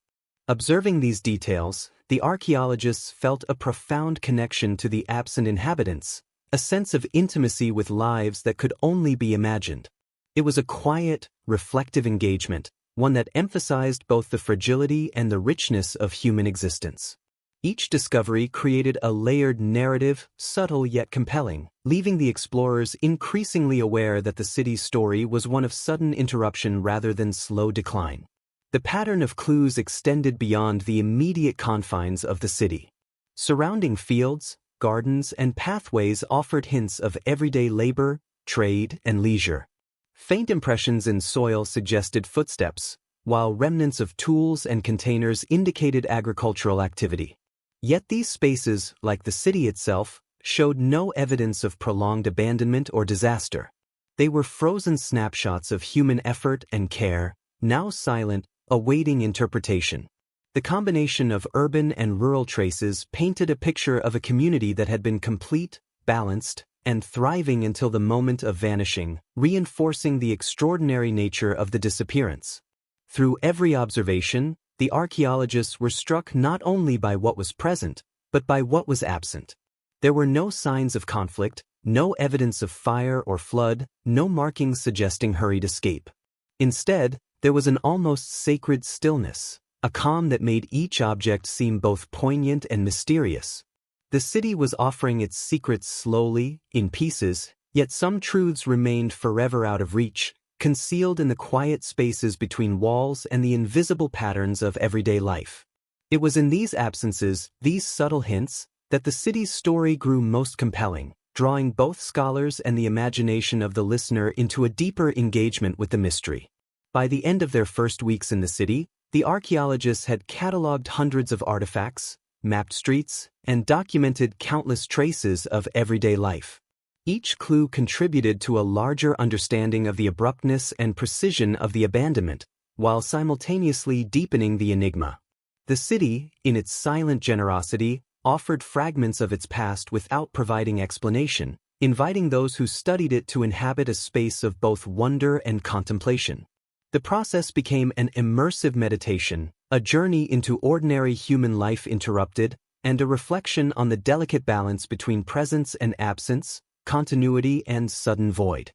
A: Observing these details, the archaeologists felt a profound connection to the absent inhabitants, a sense of intimacy with lives that could only be imagined. It was a quiet, reflective engagement, one that emphasized both the fragility and the richness of human existence. Each discovery created a layered narrative, subtle yet compelling, leaving the explorers increasingly aware that the city's story was one of sudden interruption rather than slow decline. The pattern of clues extended beyond the immediate confines of the city. Surrounding fields, gardens, and pathways offered hints of everyday labor, trade, and leisure. Faint impressions in soil suggested footsteps, while remnants of tools and containers indicated agricultural activity. Yet these spaces, like the city itself, showed no evidence of prolonged abandonment or disaster. They were frozen snapshots of human effort and care, now silent, awaiting interpretation. The combination of urban and rural traces painted a picture of a community that had been complete, balanced, and thriving until the moment of vanishing, reinforcing the extraordinary nature of the disappearance. Through every observation, the archaeologists were struck not only by what was present, but by what was absent. There were no signs of conflict, no evidence of fire or flood, no markings suggesting hurried escape. Instead, there was an almost sacred stillness, a calm that made each object seem both poignant and mysterious. The city was offering its secrets slowly, in pieces, yet some truths remained forever out of reach, concealed in the quiet spaces between walls and the invisible patterns of everyday life. It was in these absences, these subtle hints, that the city's story grew most compelling, drawing both scholars and the imagination of the listener into a deeper engagement with the mystery. By the end of their first weeks in the city, the archaeologists had cataloged hundreds of artifacts, mapped streets, and documented countless traces of everyday life. Each clue contributed to a larger understanding of the abruptness and precision of the abandonment, while simultaneously deepening the enigma. The city, in its silent generosity, offered fragments of its past without providing explanation, inviting those who studied it to inhabit a space of both wonder and contemplation. The process became an immersive meditation, a journey into ordinary human life interrupted, and a reflection on the delicate balance between presence and absence, continuity and sudden void.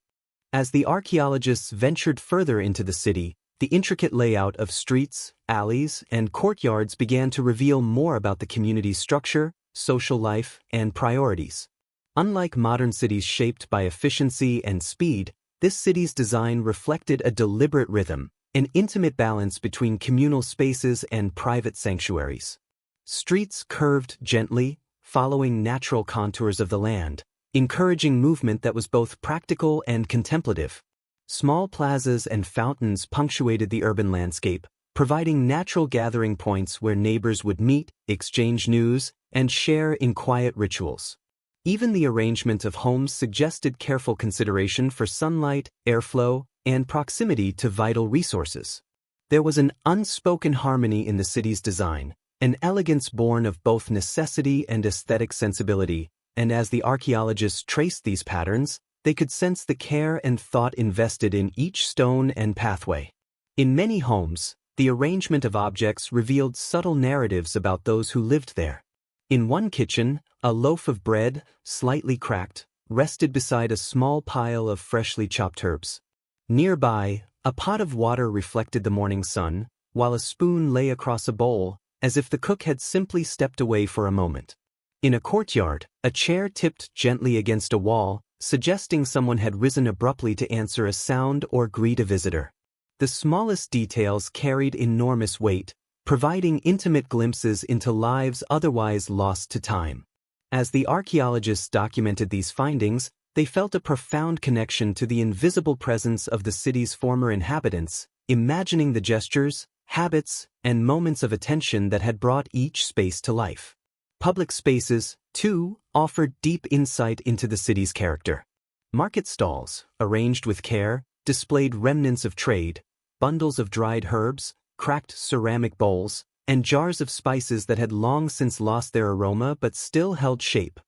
A: As the archaeologists ventured further into the city, the intricate layout of streets, alleys, and courtyards began to reveal more about the community's structure, social life, and priorities. Unlike modern cities shaped by efficiency and speed, this city's design reflected a deliberate rhythm, an intimate balance between communal spaces and private sanctuaries. Streets curved gently, following natural contours of the land, encouraging movement that was both practical and contemplative. Small plazas and fountains punctuated the urban landscape, providing natural gathering points where neighbors would meet, exchange news, and share in quiet rituals. Even the arrangement of homes suggested careful consideration for sunlight, airflow, and proximity to vital resources. There was an unspoken harmony in the city's design, an elegance born of both necessity and aesthetic sensibility, and as the archaeologists traced these patterns, they could sense the care and thought invested in each stone and pathway. In many homes, the arrangement of objects revealed subtle narratives about those who lived there. In one kitchen, a loaf of bread, slightly cracked, rested beside a small pile of freshly chopped herbs. Nearby, a pot of water reflected the morning sun, while a spoon lay across a bowl, as if the cook had simply stepped away for a moment. In a courtyard, a chair tipped gently against a wall, suggesting someone had risen abruptly to answer a sound or greet a visitor. The smallest details carried enormous weight, providing intimate glimpses into lives otherwise lost to time. As the archaeologists documented these findings, they felt a profound connection to the invisible presence of the city's former inhabitants, imagining the gestures, habits, and moments of attention that had brought each space to life. Public spaces, too, offered deep insight into the city's character. Market stalls, arranged with care, displayed remnants of trade, bundles of dried herbs, cracked ceramic bowls, and jars of spices that had long since lost their aroma but still held shape.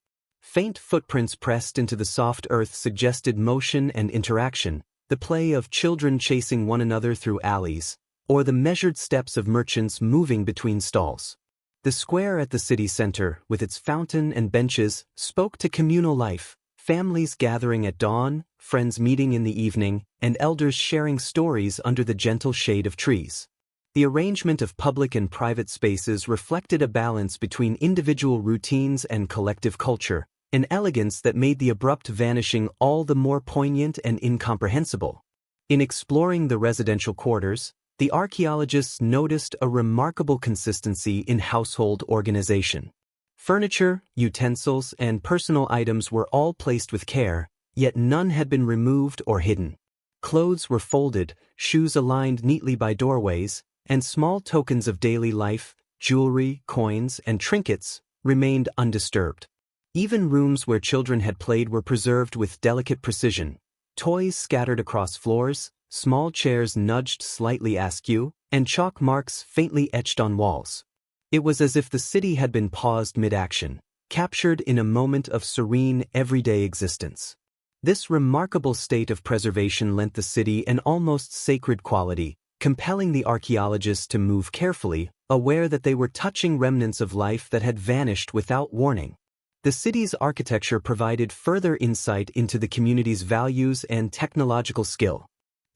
A: Faint footprints pressed into the soft earth suggested motion and interaction, the play of children chasing one another through alleys, or the measured steps of merchants moving between stalls. The square at the city center, with its fountain and benches, spoke to communal life, families gathering at dawn, friends meeting in the evening, and elders sharing stories under the gentle shade of trees. The arrangement of public and private spaces reflected a balance between individual routines and collective culture, an elegance that made the abrupt vanishing all the more poignant and incomprehensible. In exploring the residential quarters, the archaeologists noticed a remarkable consistency in household organization. Furniture, utensils, and personal items were all placed with care, yet none had been removed or hidden. Clothes were folded, shoes aligned neatly by doorways, and small tokens of daily life, jewelry, coins, and trinkets, remained undisturbed. Even rooms where children had played were preserved with delicate precision. Toys scattered across floors, small chairs nudged slightly askew, and chalk marks faintly etched on walls. It was as if the city had been paused mid-action, captured in a moment of serene, everyday existence. This remarkable state of preservation lent the city an almost sacred quality, compelling the archaeologists to move carefully, aware that they were touching remnants of life that had vanished without warning. The city's architecture provided further insight into the community's values and technological skill.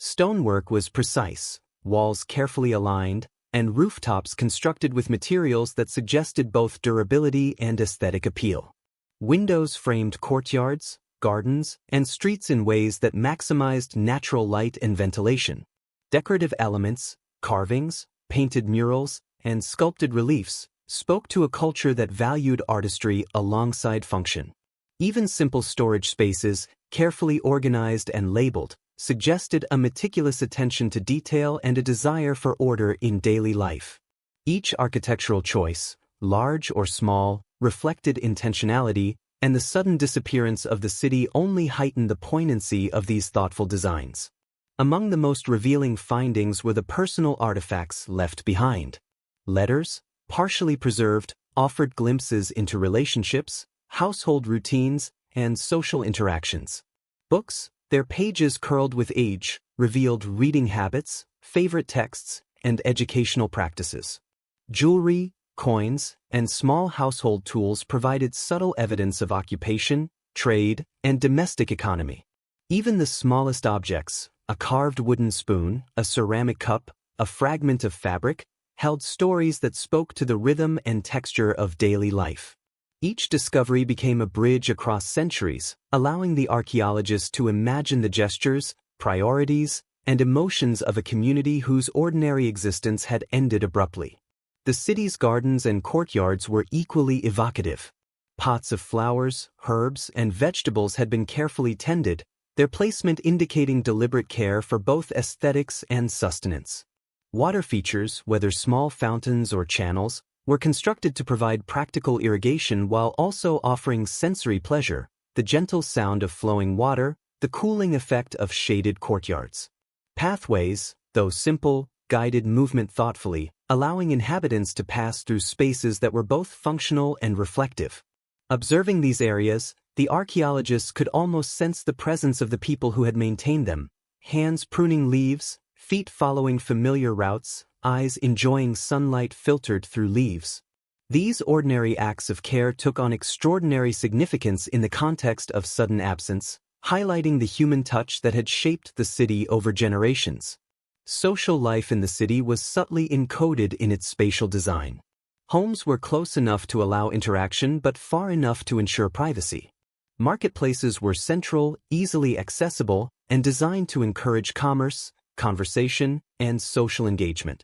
A: Stonework was precise, walls carefully aligned, and rooftops constructed with materials that suggested both durability and aesthetic appeal. Windows framed courtyards, gardens, and streets in ways that maximized natural light and ventilation. Decorative elements, carvings, painted murals, and sculpted reliefs spoke to a culture that valued artistry alongside function. Even simple storage spaces, carefully organized and labeled, suggested a meticulous attention to detail and a desire for order in daily life. Each architectural choice, large or small, reflected intentionality, and the sudden disappearance of the city only heightened the poignancy of these thoughtful designs. Among the most revealing findings were the personal artifacts left behind. Letters, partially preserved, offered glimpses into relationships, household routines, and social interactions. Books, their pages curled with age, revealed reading habits, favorite texts, and educational practices. Jewelry, coins, and small household tools provided subtle evidence of occupation, trade, and domestic economy. Even the smallest objects, a carved wooden spoon, a ceramic cup, a fragment of fabric, held stories that spoke to the rhythm and texture of daily life. Each discovery became a bridge across centuries, allowing the archaeologists to imagine the gestures, priorities, and emotions of a community whose ordinary existence had ended abruptly. The city's gardens and courtyards were equally evocative. Pots of flowers, herbs, and vegetables had been carefully tended, their placement indicating deliberate care for both aesthetics and sustenance. Water features, whether small fountains or channels, were constructed to provide practical irrigation while also offering sensory pleasure, the gentle sound of flowing water, the cooling effect of shaded courtyards. Pathways, though simple, guided movement thoughtfully, allowing inhabitants to pass through spaces that were both functional and reflective. Observing these areas, the archaeologists could almost sense the presence of the people who had maintained them, hands pruning leaves, feet following familiar routes, eyes enjoying sunlight filtered through leaves. These ordinary acts of care took on extraordinary significance in the context of sudden absence, highlighting the human touch that had shaped the city over generations. Social life in the city was subtly encoded in its spatial design. Homes were close enough to allow interaction but far enough to ensure privacy. Marketplaces were central, easily accessible, and designed to encourage commerce, conversation, and social engagement.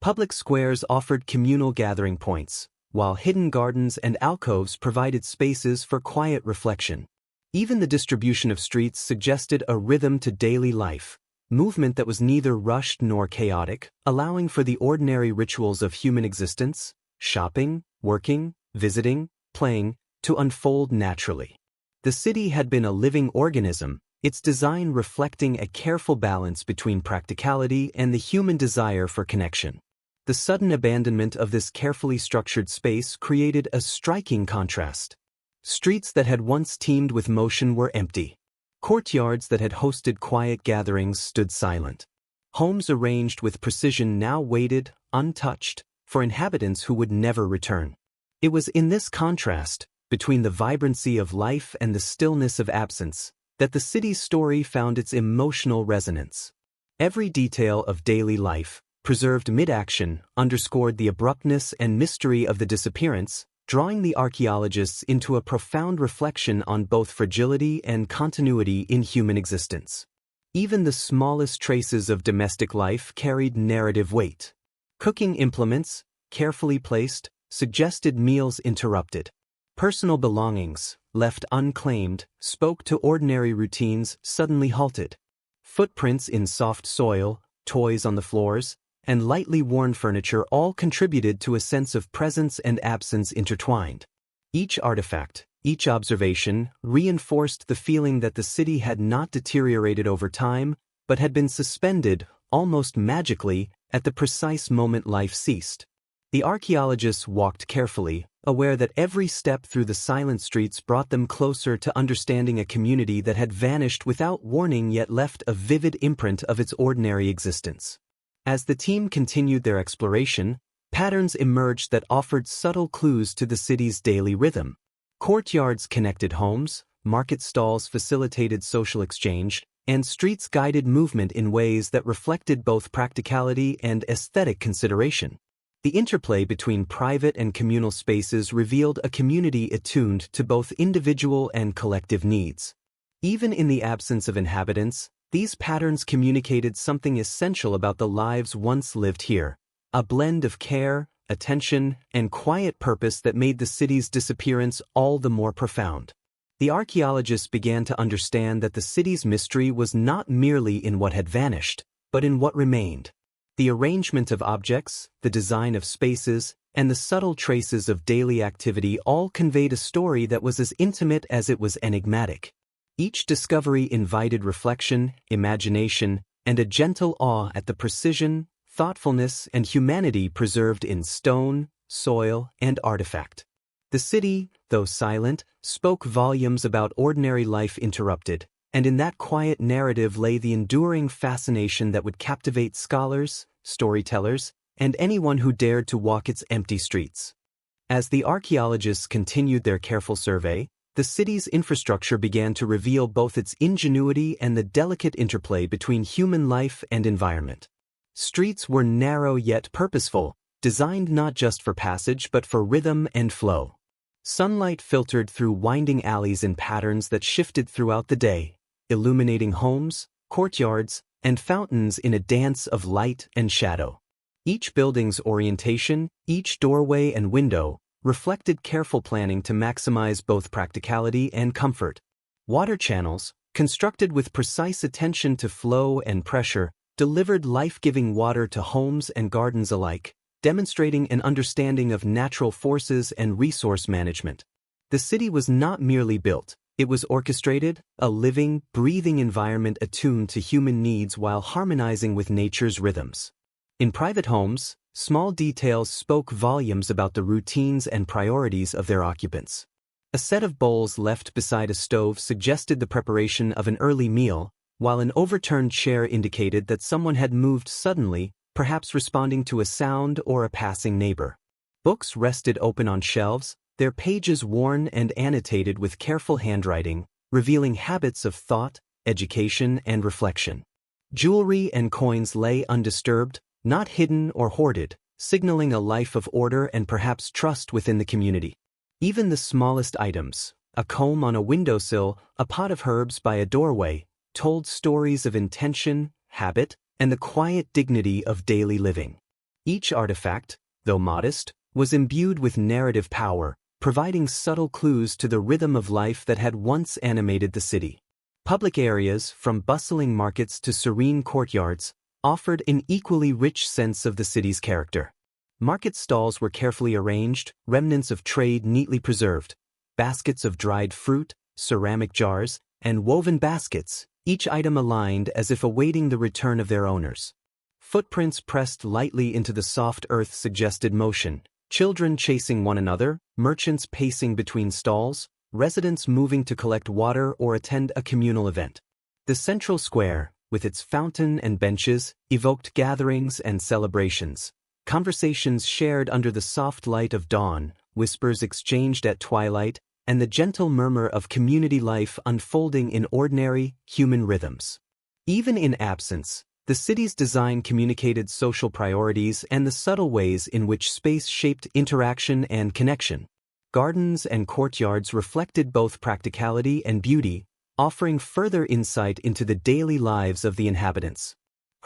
A: Public squares offered communal gathering points, while hidden gardens and alcoves provided spaces for quiet reflection. Even the distribution of streets suggested a rhythm to daily life, movement that was neither rushed nor chaotic, allowing for the ordinary rituals of human existence, shopping, working, visiting, playing, to unfold naturally. The city had been a living organism, its design reflecting a careful balance between practicality and the human desire for connection. The sudden abandonment of this carefully structured space created a striking contrast. Streets that had once teemed with motion were empty. Courtyards that had hosted quiet gatherings stood silent. Homes arranged with precision now waited, untouched, for inhabitants who would never return. It was in this contrast, between the vibrancy of life and the stillness of absence, that the city's story found its emotional resonance. Every detail of daily life, preserved mid-action, underscored the abruptness and mystery of the disappearance, drawing the archaeologists into a profound reflection on both fragility and continuity in human existence. Even the smallest traces of domestic life carried narrative weight. Cooking implements, carefully placed, suggested meals interrupted. Personal belongings, left unclaimed, spoke to ordinary routines suddenly halted. Footprints in soft soil, toys on the floors, and lightly worn furniture all contributed to a sense of presence and absence intertwined. Each artifact, each observation, reinforced the feeling that the city had not deteriorated over time, but had been suspended, almost magically, at the precise moment life ceased. The archaeologists walked carefully, aware that every step through the silent streets brought them closer to understanding a community that had vanished without warning yet left a vivid imprint of its ordinary existence. As the team continued their exploration, patterns emerged that offered subtle clues to the city's daily rhythm. Courtyards connected homes, market stalls facilitated social exchange, and streets guided movement in ways that reflected both practicality and aesthetic consideration. The interplay between private and communal spaces revealed a community attuned to both individual and collective needs. Even in the absence of inhabitants, these patterns communicated something essential about the lives once lived here, a blend of care, attention, and quiet purpose that made the city's disappearance all the more profound. The archaeologists began to understand that the city's mystery was not merely in what had vanished, but in what remained. The arrangement of objects, the design of spaces, and the subtle traces of daily activity all conveyed a story that was as intimate as it was enigmatic. Each discovery invited reflection, imagination, and a gentle awe at the precision, thoughtfulness, and humanity preserved in stone, soil, and artifact. The city, though silent, spoke volumes about ordinary life interrupted, and in that quiet narrative lay the enduring fascination that would captivate scholars, storytellers, and anyone who dared to walk its empty streets. As the archaeologists continued their careful survey, the city's infrastructure began to reveal both its ingenuity and the delicate interplay between human life and environment. Streets were narrow yet purposeful, designed not just for passage but for rhythm and flow. Sunlight filtered through winding alleys in patterns that shifted throughout the day, illuminating homes, courtyards, and fountains in a dance of light and shadow. Each building's orientation, each doorway and window, reflected careful planning to maximize both practicality and comfort. Water channels, constructed with precise attention to flow and pressure, delivered life-giving water to homes and gardens alike, demonstrating an understanding of natural forces and resource management. The city was not merely built, it was orchestrated, a living, breathing environment attuned to human needs while harmonizing with nature's rhythms. In private homes, small details spoke volumes about the routines and priorities of their occupants. A set of bowls left beside a stove suggested the preparation of an early meal, while an overturned chair indicated that someone had moved suddenly, perhaps responding to a sound or a passing neighbor. Books rested open on shelves, their pages worn and annotated with careful handwriting, revealing habits of thought, education, and reflection. Jewelry and coins lay undisturbed, not hidden or hoarded, signaling a life of order and perhaps trust within the community. Even the smallest items, a comb on a windowsill, a pot of herbs by a doorway, told stories of intention, habit, and the quiet dignity of daily living. Each artifact, though modest, was imbued with narrative power, providing subtle clues to the rhythm of life that had once animated the city. Public areas, from bustling markets to serene courtyards, offered an equally rich sense of the city's character. Market stalls were carefully arranged, remnants of trade neatly preserved, baskets of dried fruit, ceramic jars, and woven baskets, each item aligned as if awaiting the return of their owners. Footprints pressed lightly into the soft earth suggested motion, children chasing one another, merchants pacing between stalls, residents moving to collect water or attend a communal event. The central square, with its fountain and benches, evoked gatherings and celebrations, conversations shared under the soft light of dawn, whispers exchanged at twilight, and the gentle murmur of community life unfolding in ordinary, human rhythms. Even in absence, the city's design communicated social priorities and the subtle ways in which space shaped interaction and connection. Gardens and courtyards reflected both practicality and beauty, offering further insight into the daily lives of the inhabitants.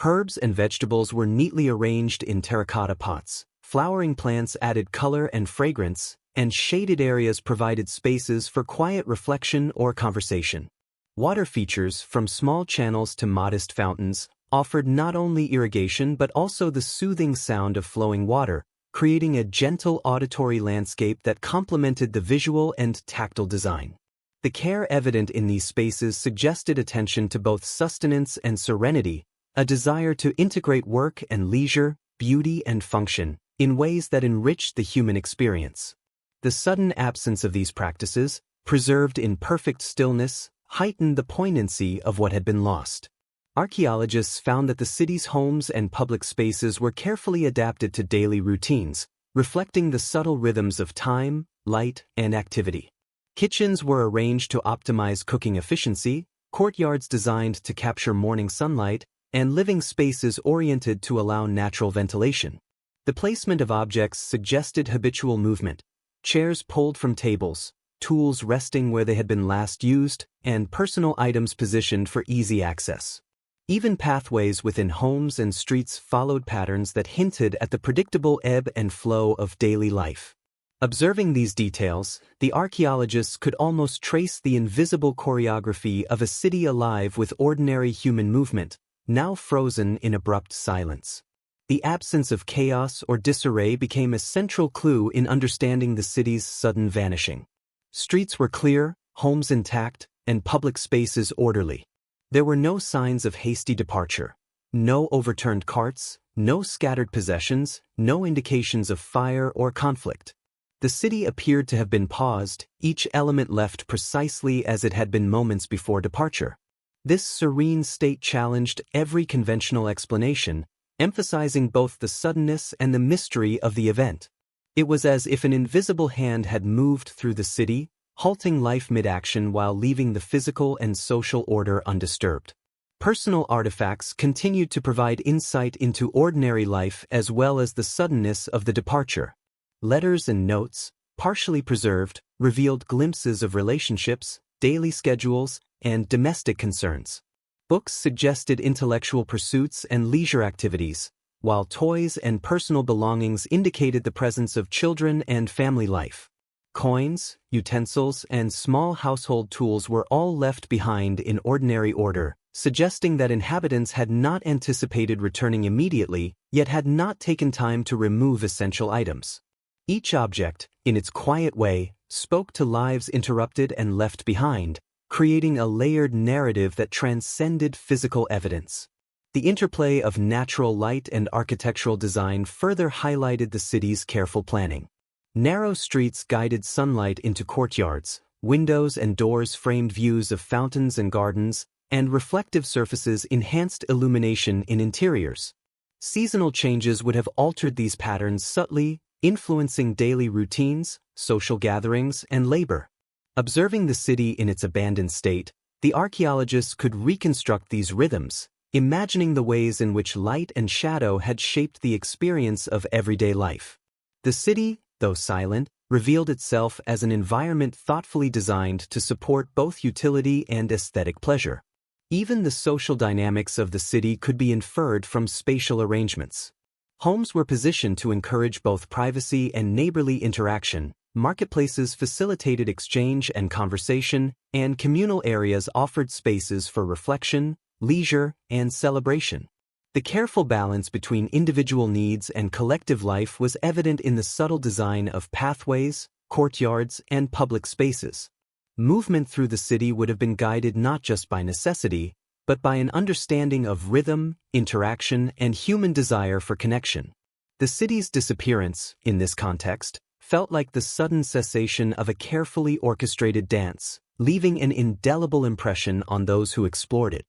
A: Herbs and vegetables were neatly arranged in terracotta pots, flowering plants added color and fragrance, and shaded areas provided spaces for quiet reflection or conversation. Water features, from small channels to modest fountains, offered not only irrigation but also the soothing sound of flowing water, creating a gentle auditory landscape that complemented the visual and tactile design. The care evident in these spaces suggested attention to both sustenance and serenity, a desire to integrate work and leisure, beauty and function, in ways that enriched the human experience. The sudden absence of these practices, preserved in perfect stillness, heightened the poignancy of what had been lost. Archaeologists found that the city's homes and public spaces were carefully adapted to daily routines, reflecting the subtle rhythms of time, light, and activity. Kitchens were arranged to optimize cooking efficiency, courtyards designed to capture morning sunlight, and living spaces oriented to allow natural ventilation. The placement of objects suggested habitual movement, chairs pulled from tables, tools resting where they had been last used, and personal items positioned for easy access. Even pathways within homes and streets followed patterns that hinted at the predictable ebb and flow of daily life. Observing these details, the archaeologists could almost trace the invisible choreography of a city alive with ordinary human movement, now frozen in abrupt silence. The absence of chaos or disarray became a central clue in understanding the city's sudden vanishing. Streets were clear, homes intact, and public spaces orderly. There were no signs of hasty departure. no overturned carts, no scattered possessions, no indications of fire or conflict. The city appeared to have been paused, each element left precisely as it had been moments before departure. This serene state challenged every conventional explanation, emphasizing both the suddenness and the mystery of the event. It was as if an invisible hand had moved through the city, halting life mid-action while leaving the physical and social order undisturbed. Personal artifacts continued to provide insight into ordinary life as well as the suddenness of the departure. Letters and notes, partially preserved, revealed glimpses of relationships, daily schedules, and domestic concerns. Books suggested intellectual pursuits and leisure activities, while toys and personal belongings indicated the presence of children and family life. Coins, utensils, and small household tools were all left behind in ordinary order, suggesting that inhabitants had not anticipated returning immediately, yet had not taken time to remove essential items. Each object, in its quiet way, spoke to lives interrupted and left behind, creating a layered narrative that transcended physical evidence. The interplay of natural light and architectural design further highlighted the city's careful planning. Narrow streets guided sunlight into courtyards, windows and doors framed views of fountains and gardens, and reflective surfaces enhanced illumination in interiors. Seasonal changes would have altered these patterns subtly, influencing daily routines, social gatherings, and labor. Observing the city in its abandoned state, the archaeologists could reconstruct these rhythms, imagining the ways in which light and shadow had shaped the experience of everyday life. The city, though silent, revealed itself as an environment thoughtfully designed to support both utility and aesthetic pleasure. Even the social dynamics of the city could be inferred from spatial arrangements. Homes were positioned to encourage both privacy and neighborly interaction, marketplaces facilitated exchange and conversation, and communal areas offered spaces for reflection, leisure, and celebration. The careful balance between individual needs and collective life was evident in the subtle design of pathways, courtyards, and public spaces. Movement through the city would have been guided not just by necessity, but by an understanding of rhythm, interaction, and human desire for connection. The city's disappearance, in this context, felt like the sudden cessation of a carefully orchestrated dance, leaving an indelible impression on those who explored it.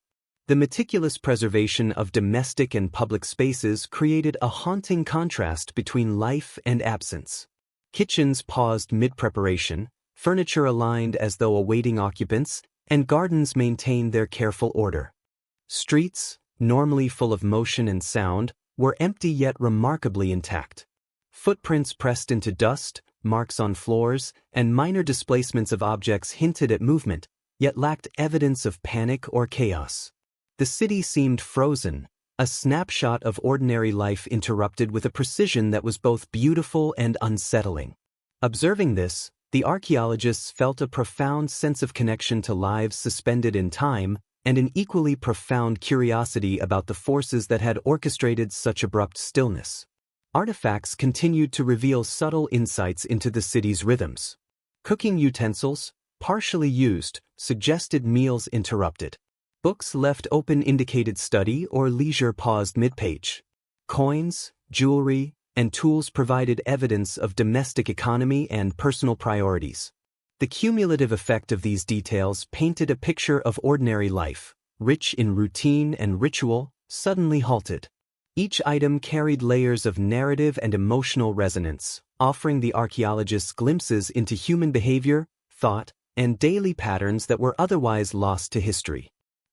A: The meticulous preservation of domestic and public spaces created a haunting contrast between life and absence. Kitchens paused mid-preparation, furniture aligned as though awaiting occupants, and gardens maintained their careful order. Streets, normally full of motion and sound, were empty yet remarkably intact. Footprints pressed into dust, marks on floors, and minor displacements of objects hinted at movement, yet lacked evidence of panic or chaos. The city seemed frozen, a snapshot of ordinary life interrupted with a precision that was both beautiful and unsettling. Observing this, the archaeologists felt a profound sense of connection to lives suspended in time, and an equally profound curiosity about the forces that had orchestrated such abrupt stillness. Artifacts continued to reveal subtle insights into the city's rhythms. Cooking utensils, partially used, suggested meals interrupted. Books left open indicated study or leisure paused mid-page. Coins, jewelry, and tools provided evidence of domestic economy and personal priorities. The cumulative effect of these details painted a picture of ordinary life, rich in routine and ritual, suddenly halted. Each item carried layers of narrative and emotional resonance, offering the archaeologists glimpses into human behavior, thought, and daily patterns that were otherwise lost to history.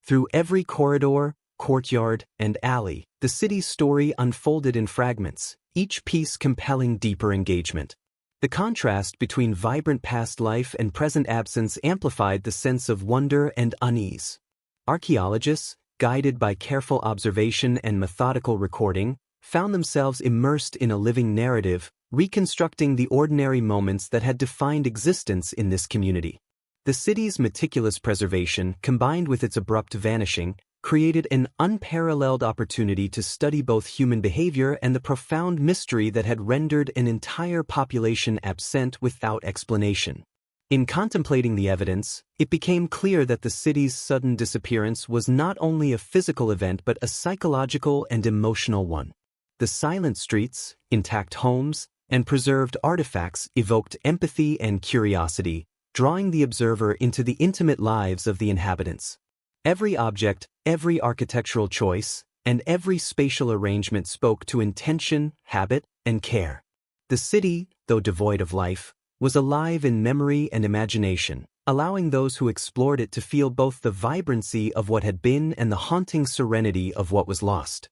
A: Through every corridor, courtyard, and alley, the city's story unfolded in fragments, each piece compelling deeper engagement. The contrast between vibrant past life and present absence amplified the sense of wonder and unease. Archaeologists, guided by careful observation and methodical recording, found themselves immersed in a living narrative, reconstructing the ordinary moments that had defined existence in this community. The city's meticulous preservation, combined with its abrupt vanishing, created an unparalleled opportunity to study both human behavior and the profound mystery that had rendered an entire population absent without explanation. In contemplating the evidence, it became clear that the city's sudden disappearance was not only a physical event but a psychological and emotional one. The silent streets, intact homes, and preserved artifacts evoked empathy and curiosity, drawing the observer into the intimate lives of the inhabitants. Every object, every architectural choice, and every spatial arrangement spoke to intention, habit, and care. The city, though devoid of life, was alive in memory and imagination, allowing those who explored it to feel both the vibrancy of what had been and the haunting serenity of what was lost.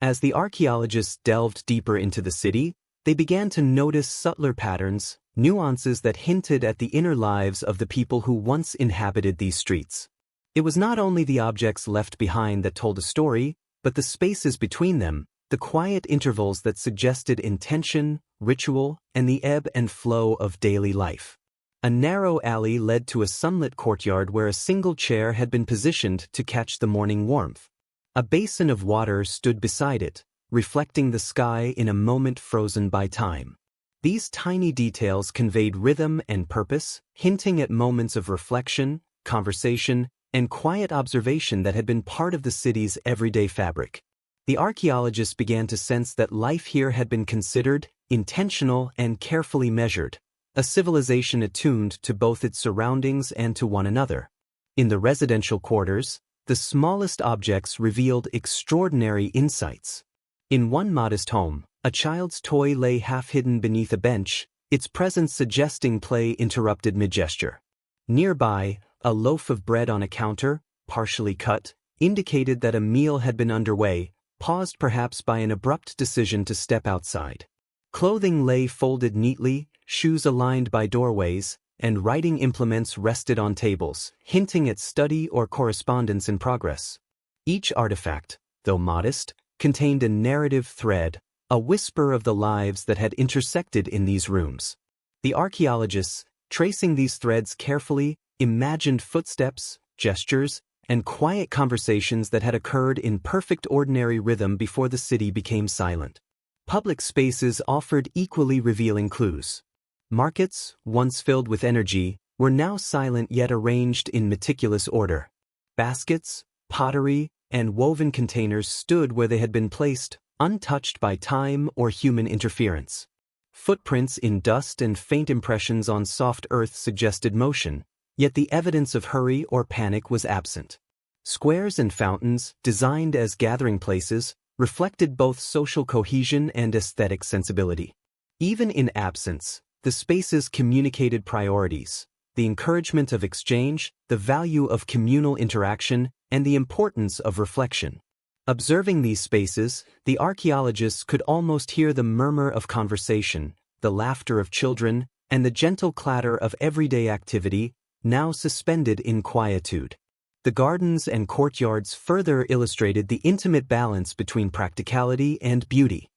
A: As the archaeologists delved deeper into the city, they began to notice subtler patterns, nuances that hinted at the inner lives of the people who once inhabited these streets. It was not only the objects left behind that told a story, but the spaces between them, the quiet intervals that suggested intention, ritual, and the ebb and flow of daily life. A narrow alley led to a sunlit courtyard where a single chair had been positioned to catch the morning warmth. A basin of water stood beside it, reflecting the sky in a moment frozen by time. These tiny details conveyed rhythm and purpose, hinting at moments of reflection, conversation, and quiet observation that had been part of the city's everyday fabric. The archaeologists began to sense that life here had been considered, intentional, and carefully measured, a civilization attuned to both its surroundings and to one another. In the residential quarters, the smallest objects revealed extraordinary insights. In one modest home, a child's toy lay half-hidden beneath a bench, its presence suggesting play interrupted mid-gesture. Nearby, a loaf of bread on a counter, partially cut, indicated that a meal had been underway, paused perhaps by an abrupt decision to step outside. Clothing lay folded neatly, shoes aligned by doorways, and writing implements rested on tables, hinting at study or correspondence in progress. Each artifact, though modest, contained a narrative thread, a whisper of the lives that had intersected in these rooms. The archaeologists, tracing these threads carefully, imagined footsteps, gestures, and quiet conversations that had occurred in perfect ordinary rhythm before the city became silent. Public spaces offered equally revealing clues. Markets, once filled with energy, were now silent yet arranged in meticulous order. Baskets, pottery, and woven containers stood where they had been placed, untouched by time or human interference. Footprints in dust and faint impressions on soft earth suggested motion, yet the evidence of hurry or panic was absent. Squares and fountains, designed as gathering places, reflected both social cohesion and aesthetic sensibility. Even in absence, the spaces communicated priorities, the encouragement of exchange, the value of communal interaction, and the importance of reflection. Observing these spaces, the archaeologists could almost hear the murmur of conversation, the laughter of children, and the gentle clatter of everyday activity, now suspended in quietude. The gardens and courtyards further illustrated the intimate balance between practicality and beauty.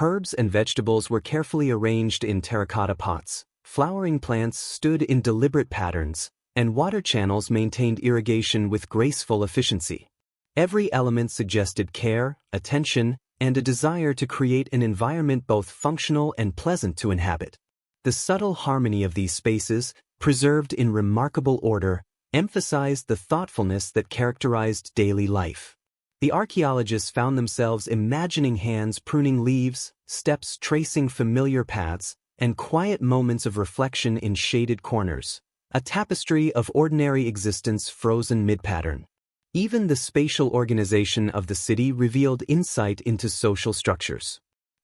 A: Herbs and vegetables were carefully arranged in terracotta pots, flowering plants stood in deliberate patterns, and water channels maintained irrigation with graceful efficiency. Every element suggested care, attention, and a desire to create an environment both functional and pleasant to inhabit. The subtle harmony of these spaces, preserved in remarkable order, emphasized the thoughtfulness that characterized daily life. The archaeologists found themselves imagining hands pruning leaves, steps tracing familiar paths, and quiet moments of reflection in shaded corners, a tapestry of ordinary existence frozen mid-pattern. Even the spatial organization of the city revealed insight into social structures.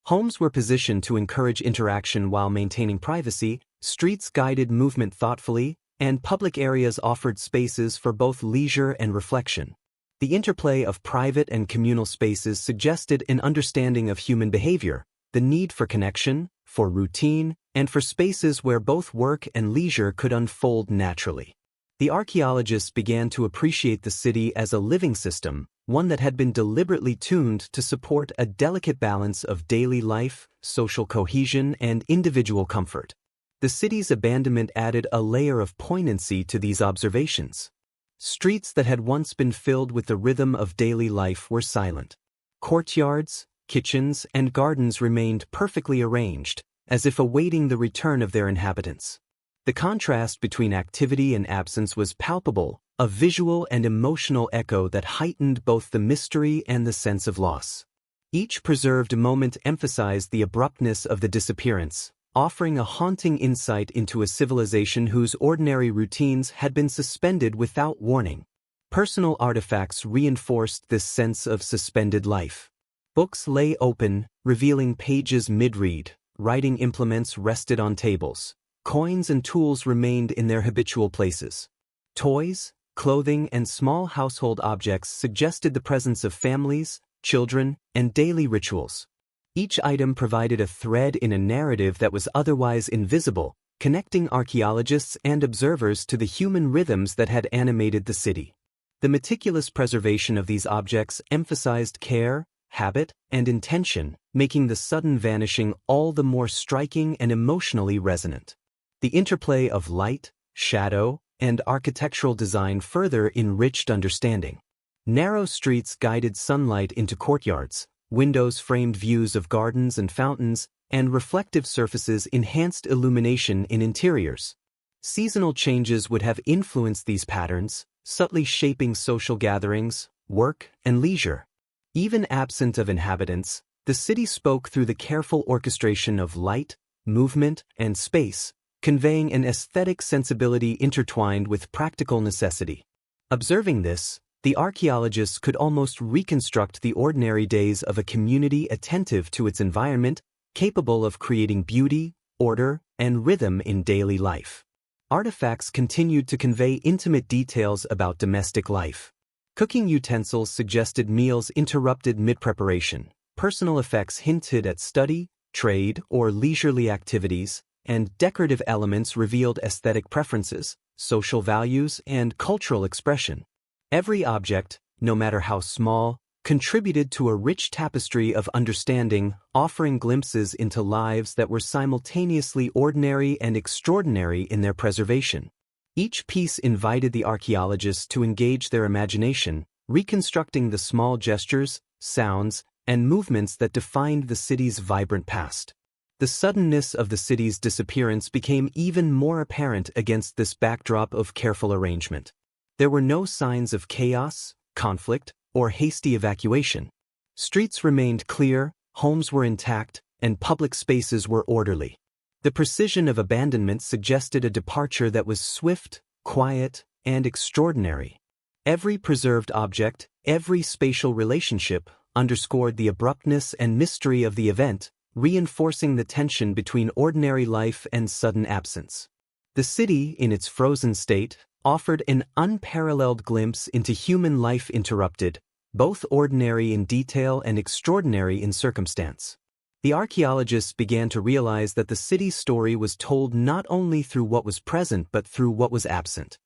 A: Homes were positioned to encourage interaction while maintaining privacy, streets guided movement thoughtfully, and public areas offered spaces for both leisure and reflection. The interplay of private and communal spaces suggested an understanding of human behavior, the need for connection, for routine, and for spaces where both work and leisure could unfold naturally. The archaeologists began to appreciate the city as a living system, one that had been deliberately tuned to support a delicate balance of daily life, social cohesion, and individual comfort. The city's abandonment added a layer of poignancy to these observations. Streets that had once been filled with the rhythm of daily life were silent. Courtyards, kitchens, and gardens remained perfectly arranged, as if awaiting the return of their inhabitants. The contrast between activity and absence was palpable, a visual and emotional echo that heightened both the mystery and the sense of loss. Each preserved moment emphasized the abruptness of the disappearance, offering a haunting insight into a civilization whose ordinary routines had been suspended without warning. Personal artifacts reinforced this sense of suspended life. Books lay open, revealing pages mid-read, writing implements rested on tables. Coins and tools remained in their habitual places. Toys, clothing, and small household objects suggested the presence of families, children, and daily rituals. Each item provided a thread in a narrative that was otherwise invisible, connecting archaeologists and observers to the human rhythms that had animated the city. The meticulous preservation of these objects emphasized care, habit, and intention, making the sudden vanishing all the more striking and emotionally resonant. The interplay of light, shadow, and architectural design further enriched understanding. Narrow streets guided sunlight into courtyards, windows framed views of gardens and fountains, and reflective surfaces enhanced illumination in interiors. Seasonal changes would have influenced these patterns, subtly shaping social gatherings, work, and leisure. Even absent of inhabitants, the city spoke through the careful orchestration of light, movement, and space, conveying an aesthetic sensibility intertwined with practical necessity. Observing this, the archaeologists could almost reconstruct the ordinary days of a community attentive to its environment, capable of creating beauty, order, and rhythm in daily life. Artifacts continued to convey intimate details about domestic life. Cooking utensils suggested meals interrupted mid-preparation. Personal effects hinted at study, trade, or leisurely activities, and decorative elements revealed aesthetic preferences, social values, and cultural expression. Every object, no matter how small, contributed to a rich tapestry of understanding, offering glimpses into lives that were simultaneously ordinary and extraordinary in their preservation. Each piece invited the archaeologists to engage their imagination, reconstructing the small gestures, sounds, and movements that defined the city's vibrant past. The suddenness of the city's disappearance became even more apparent against this backdrop of careful arrangement. There were no signs of chaos, conflict, or hasty evacuation. Streets remained clear, homes were intact, and public spaces were orderly. The precision of abandonment suggested a departure that was swift, quiet, and extraordinary. Every preserved object, every spatial relationship, underscored the abruptness and mystery of the event, reinforcing the tension between ordinary life and sudden absence. The city, in its frozen state, offered an unparalleled glimpse into human life interrupted, both ordinary in detail and extraordinary in circumstance. The archaeologists began to realize that the city's story was told not only through what was present but through what was absent.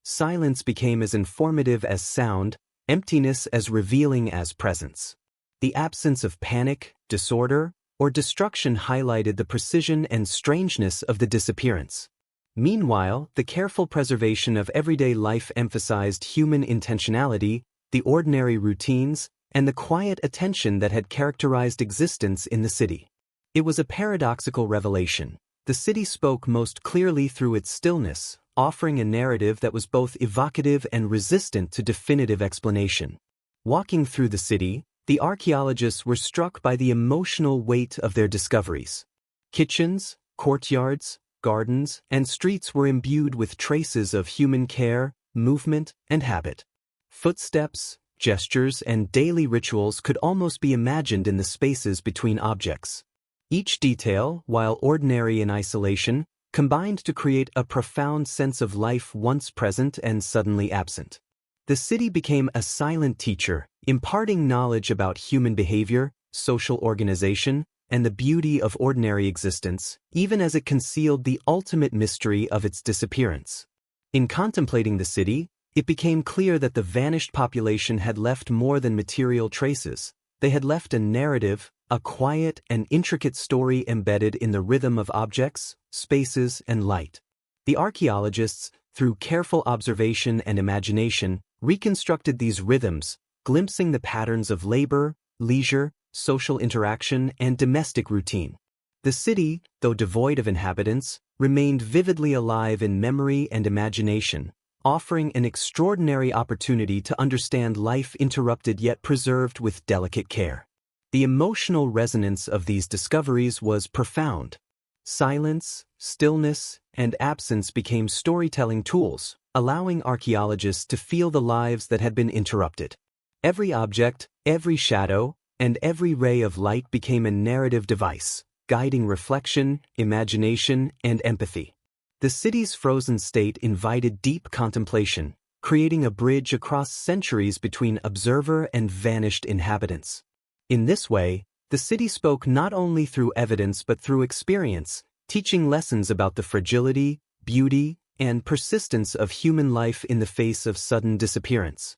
A: Silence became as informative as sound, emptiness as revealing as presence. The absence of panic, disorder, or destruction highlighted the precision and strangeness of the disappearance. Meanwhile, the careful preservation of everyday life emphasized human intentionality, the ordinary routines, and the quiet attention that had characterized existence in the city. It was a paradoxical revelation. The city spoke most clearly through its stillness, offering a narrative that was both evocative and resistant to definitive explanation. Walking through the city, the archaeologists were struck by the emotional weight of their discoveries. Kitchens, courtyards, gardens, and streets were imbued with traces of human care, movement, and habit. Footsteps, gestures, and daily rituals could almost be imagined in the spaces between objects. Each detail, while ordinary in isolation, combined to create a profound sense of life once present and suddenly absent. The city became a silent teacher, imparting knowledge about human behavior, social organization, and the beauty of ordinary existence, even as it concealed the ultimate mystery of its disappearance. In contemplating the city, it became clear that the vanished population had left more than material traces. They had left a narrative, a quiet and intricate story embedded in the rhythm of objects, spaces, and light. The archaeologists, through careful observation and imagination, reconstructed these rhythms, glimpsing the patterns of labor, leisure, social interaction, and domestic routine. The city, though devoid of inhabitants, remained vividly alive in memory and imagination, offering an extraordinary opportunity to understand life interrupted yet preserved with delicate care. The emotional resonance of these discoveries was profound. Silence, stillness, and absence became storytelling tools, allowing archaeologists to feel the lives that had been interrupted. Every object, every shadow, and every ray of light became a narrative device, guiding reflection, imagination, and empathy. The city's frozen state invited deep contemplation, creating a bridge across centuries between observer and vanished inhabitants. In this way, the city spoke not only through evidence but through experience, teaching lessons about the fragility, beauty, and persistence of human life in the face of sudden disappearance.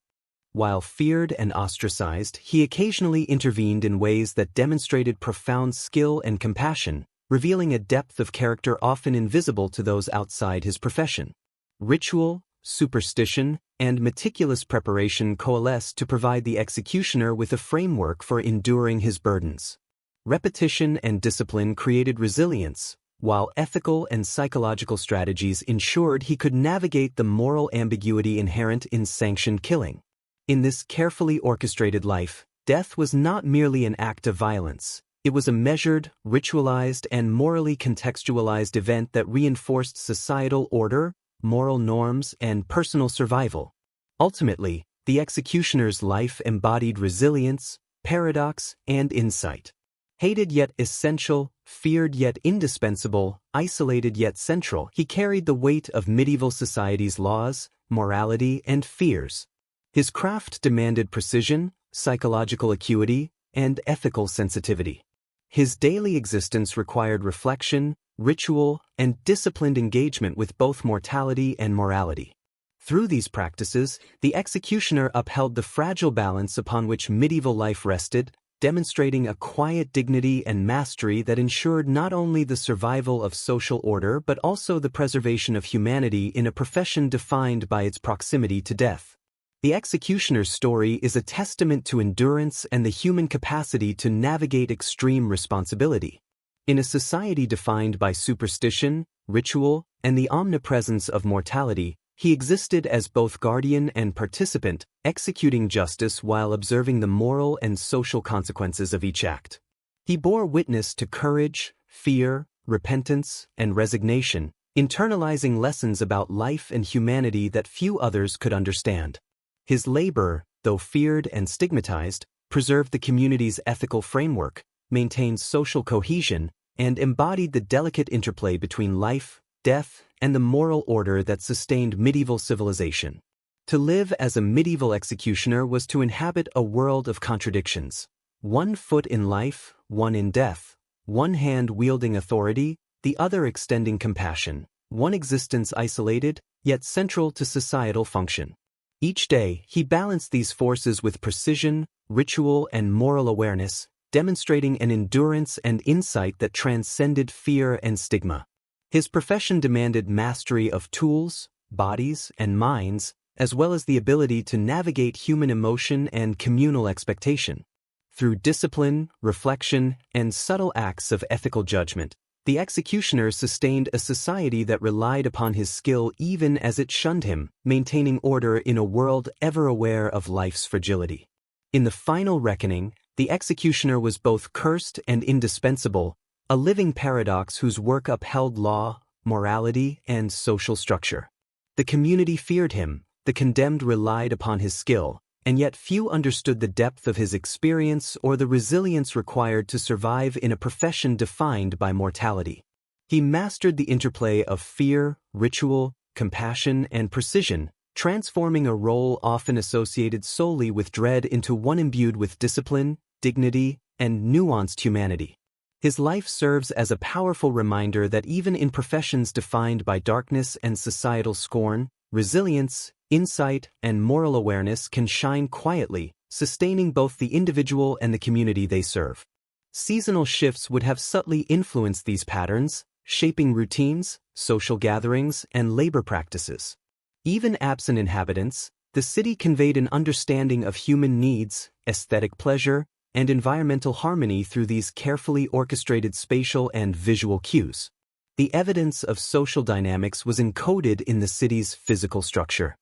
A: While feared and ostracized, he occasionally intervened in ways that demonstrated profound skill and compassion, revealing a depth of character often invisible to those outside his profession. Ritual, superstition, and meticulous preparation coalesced to provide the executioner with a framework for enduring his burdens. Repetition and discipline created resilience, while ethical and psychological strategies ensured he could navigate the moral ambiguity inherent in sanctioned killing. In this carefully orchestrated life, death was not merely an act of violence. It was a measured, ritualized, and morally contextualized event that reinforced societal order, moral norms, and personal survival. Ultimately, the executioner's life embodied resilience, paradox, and insight. Hated yet essential, feared yet indispensable, isolated yet central, he carried the weight of medieval society's laws, morality, and fears. His craft demanded precision, psychological acuity, and ethical sensitivity. His daily existence required reflection, ritual, and disciplined engagement with both mortality and morality. Through these practices, the executioner upheld the fragile balance upon which medieval life rested, demonstrating a quiet dignity and mastery that ensured not only the survival of social order but also the preservation of humanity in a profession defined by its proximity to death. The executioner's story is a testament to endurance and the human capacity to navigate extreme responsibility. In a society defined by superstition, ritual, and the omnipresence of mortality, he existed as both guardian and participant, executing justice while observing the moral and social consequences of each act. He bore witness to courage, fear, repentance, and resignation, internalizing lessons about life and humanity that few others could understand. His labor, though feared and stigmatized, preserved the community's ethical framework, maintained social cohesion, and embodied the delicate interplay between life, death, and the moral order that sustained medieval civilization. To live as a medieval executioner was to inhabit a world of contradictions. One foot in life, one in death, one hand wielding authority, the other extending compassion, one existence isolated, yet central to societal function. Each day, he balanced these forces with precision, ritual, and moral awareness, demonstrating an endurance and insight that transcended fear and stigma. His profession demanded mastery of tools, bodies, and minds, as well as the ability to navigate human emotion and communal expectation. Through discipline, reflection, and subtle acts of ethical judgment, the executioner sustained a society that relied upon his skill even as it shunned him, maintaining order in a world ever aware of life's fragility. In the final reckoning, the executioner was both cursed and indispensable, a living paradox whose work upheld law, morality, and social structure. The community feared him, the condemned relied upon his skill, and yet few understood the depth of his experience or the resilience required to survive in a profession defined by mortality. He mastered the interplay of fear, ritual, compassion, and precision, transforming a role often associated solely with dread into one imbued with discipline, dignity, and nuanced humanity. His life serves as a powerful reminder that even in professions defined by darkness and societal scorn, resilience, insight, and moral awareness can shine quietly, sustaining both the individual and the community they serve. Seasonal shifts would have subtly influenced these patterns, shaping routines, social gatherings, and labor practices. Even absent inhabitants, the city conveyed an understanding of human needs, aesthetic pleasure, and environmental harmony through these carefully orchestrated spatial and visual cues. The evidence of social dynamics was encoded in the city's physical structure.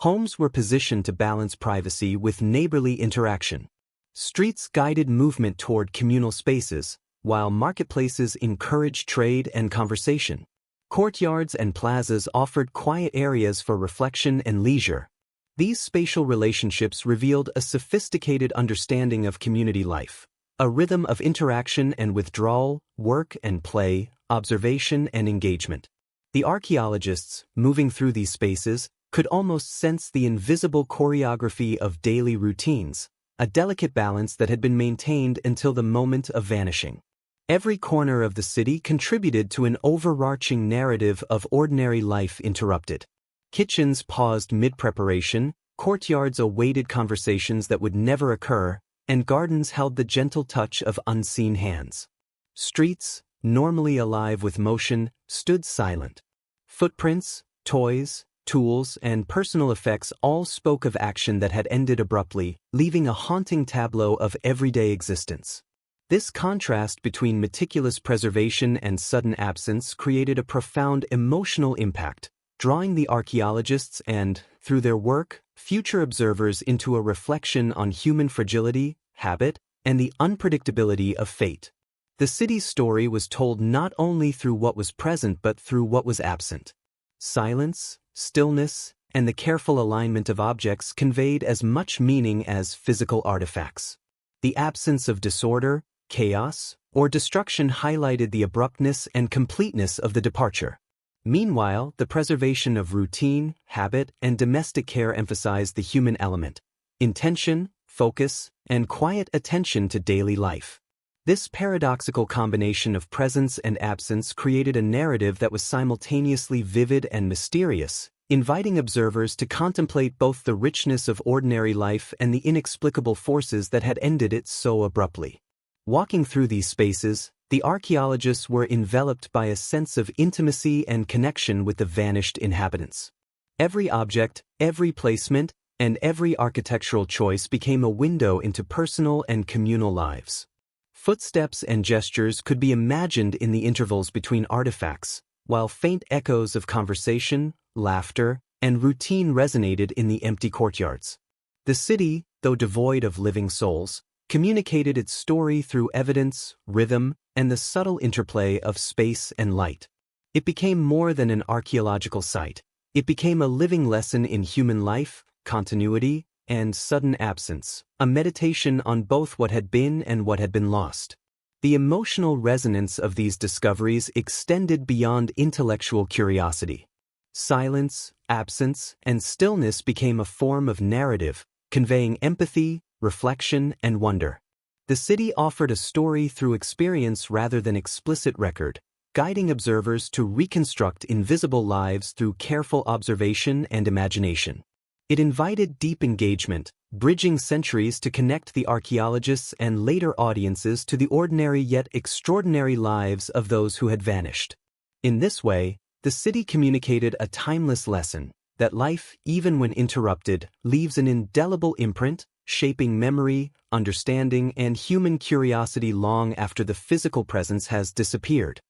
A: Homes were positioned to balance privacy with neighborly interaction. Streets guided movement toward communal spaces, while marketplaces encouraged trade and conversation. Courtyards and plazas offered quiet areas for reflection and leisure. These spatial relationships revealed a sophisticated understanding of community life, a rhythm of interaction and withdrawal, work and play, observation and engagement. The archaeologists, moving through these spaces, could almost sense the invisible choreography of daily routines, a delicate balance that had been maintained until the moment of vanishing. Every corner of the city contributed to an overarching narrative of ordinary life interrupted. Kitchens paused mid-preparation, courtyards awaited conversations that would never occur, and gardens held the gentle touch of unseen hands. Streets, normally alive with motion, stood silent. Footprints, toys, tools, and personal effects all spoke of action that had ended abruptly, leaving a haunting tableau of everyday existence. This contrast between meticulous preservation and sudden absence created a profound emotional impact, drawing the archaeologists and, through their work, future observers into a reflection on human fragility, habit, and the unpredictability of fate. The city's story was told not only through what was present but through what was absent. Silence, stillness, and the careful alignment of objects conveyed as much meaning as physical artifacts. The absence of disorder, chaos, or destruction highlighted the abruptness and completeness of the departure. Meanwhile, the preservation of routine, habit, and domestic care emphasized the human element, intention, focus, and quiet attention to daily life. This paradoxical combination of presence and absence created a narrative that was simultaneously vivid and mysterious, inviting observers to contemplate both the richness of ordinary life and the inexplicable forces that had ended it so abruptly. Walking through these spaces, the archaeologists were enveloped by a sense of intimacy and connection with the vanished inhabitants. Every object, every placement, and every architectural choice became a window into personal and communal lives. Footsteps and gestures could be imagined in the intervals between artifacts, while faint echoes of conversation, laughter, and routine resonated in the empty courtyards. The city, though devoid of living souls, communicated its story through evidence, rhythm, and the subtle interplay of space and light. It became more than an archaeological site. It became a living lesson in human life, continuity, and sudden absence, a meditation on both what had been and what had been lost. The emotional resonance of these discoveries extended beyond intellectual curiosity. Silence, absence, and stillness became a form of narrative, conveying empathy, reflection, and wonder. The city offered a story through experience rather than explicit record, guiding observers to reconstruct invisible lives through careful observation and imagination. It invited deep engagement, bridging centuries to connect the archaeologists and later audiences to the ordinary yet extraordinary lives of those who had vanished. In this way, the city communicated a timeless lesson, that life, even when interrupted, leaves an indelible imprint, shaping memory, understanding, and human curiosity long after the physical presence has disappeared.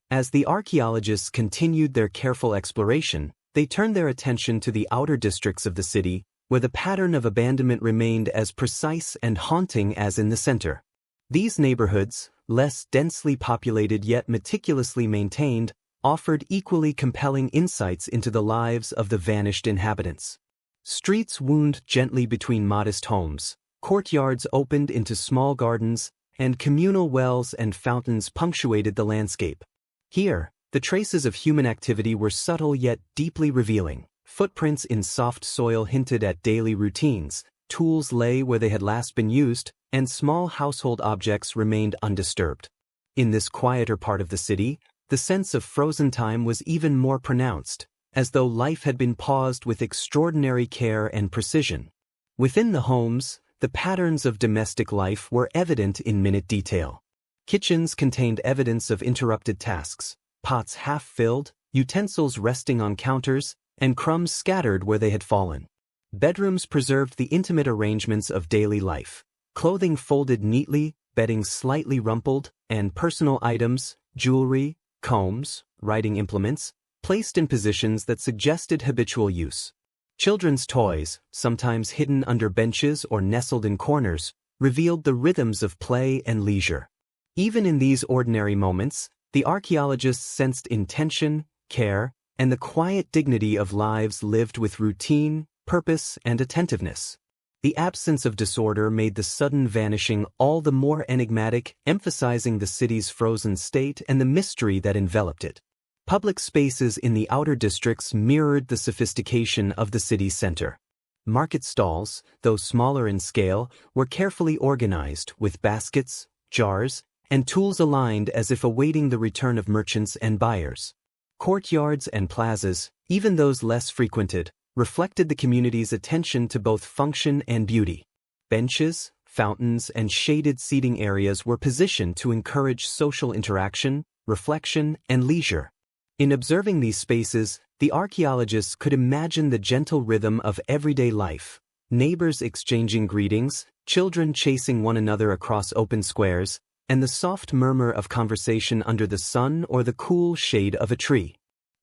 A: As the archaeologists continued their careful exploration, they turned their attention to the outer districts of the city, where the pattern of abandonment remained as precise and haunting as in the center. These neighborhoods, less densely populated yet meticulously maintained, offered equally compelling insights into the lives of the vanished inhabitants. Streets wound gently between modest homes, courtyards opened into small gardens, and communal wells and fountains punctuated the landscape. Here, the traces of human activity were subtle yet deeply revealing. Footprints in soft soil hinted at daily routines, tools lay where they had last been used, and small household objects remained undisturbed. In this quieter part of the city, the sense of frozen time was even more pronounced, as though life had been paused with extraordinary care and precision. Within the homes, the patterns of domestic life were evident in minute detail. Kitchens contained evidence of interrupted tasks, pots half-filled, utensils resting on counters, and crumbs scattered where they had fallen. Bedrooms preserved the intimate arrangements of daily life, clothing folded neatly, bedding slightly rumpled, and personal items, jewelry, combs, writing implements, placed in positions that suggested habitual use. Children's toys, sometimes hidden under benches or nestled in corners, revealed the rhythms of play and leisure. Even in these ordinary moments, the archaeologists sensed intention, care, and the quiet dignity of lives lived with routine, purpose, and attentiveness. The absence of disorder made the sudden vanishing all the more enigmatic, emphasizing the city's frozen state and the mystery that enveloped it. Public spaces in the outer districts mirrored the sophistication of the city's center. Market stalls, though smaller in scale, were carefully organized with baskets, jars, and tools aligned as if awaiting the return of merchants and buyers. Courtyards and plazas, even those less frequented, reflected the community's attention to both function and beauty. Benches, fountains, and shaded seating areas were positioned to encourage social interaction, reflection, and leisure. In observing these spaces, the archaeologists could imagine the gentle rhythm of everyday life, neighbors exchanging greetings, children chasing one another across open squares, and the soft murmur of conversation under the sun or the cool shade of a tree.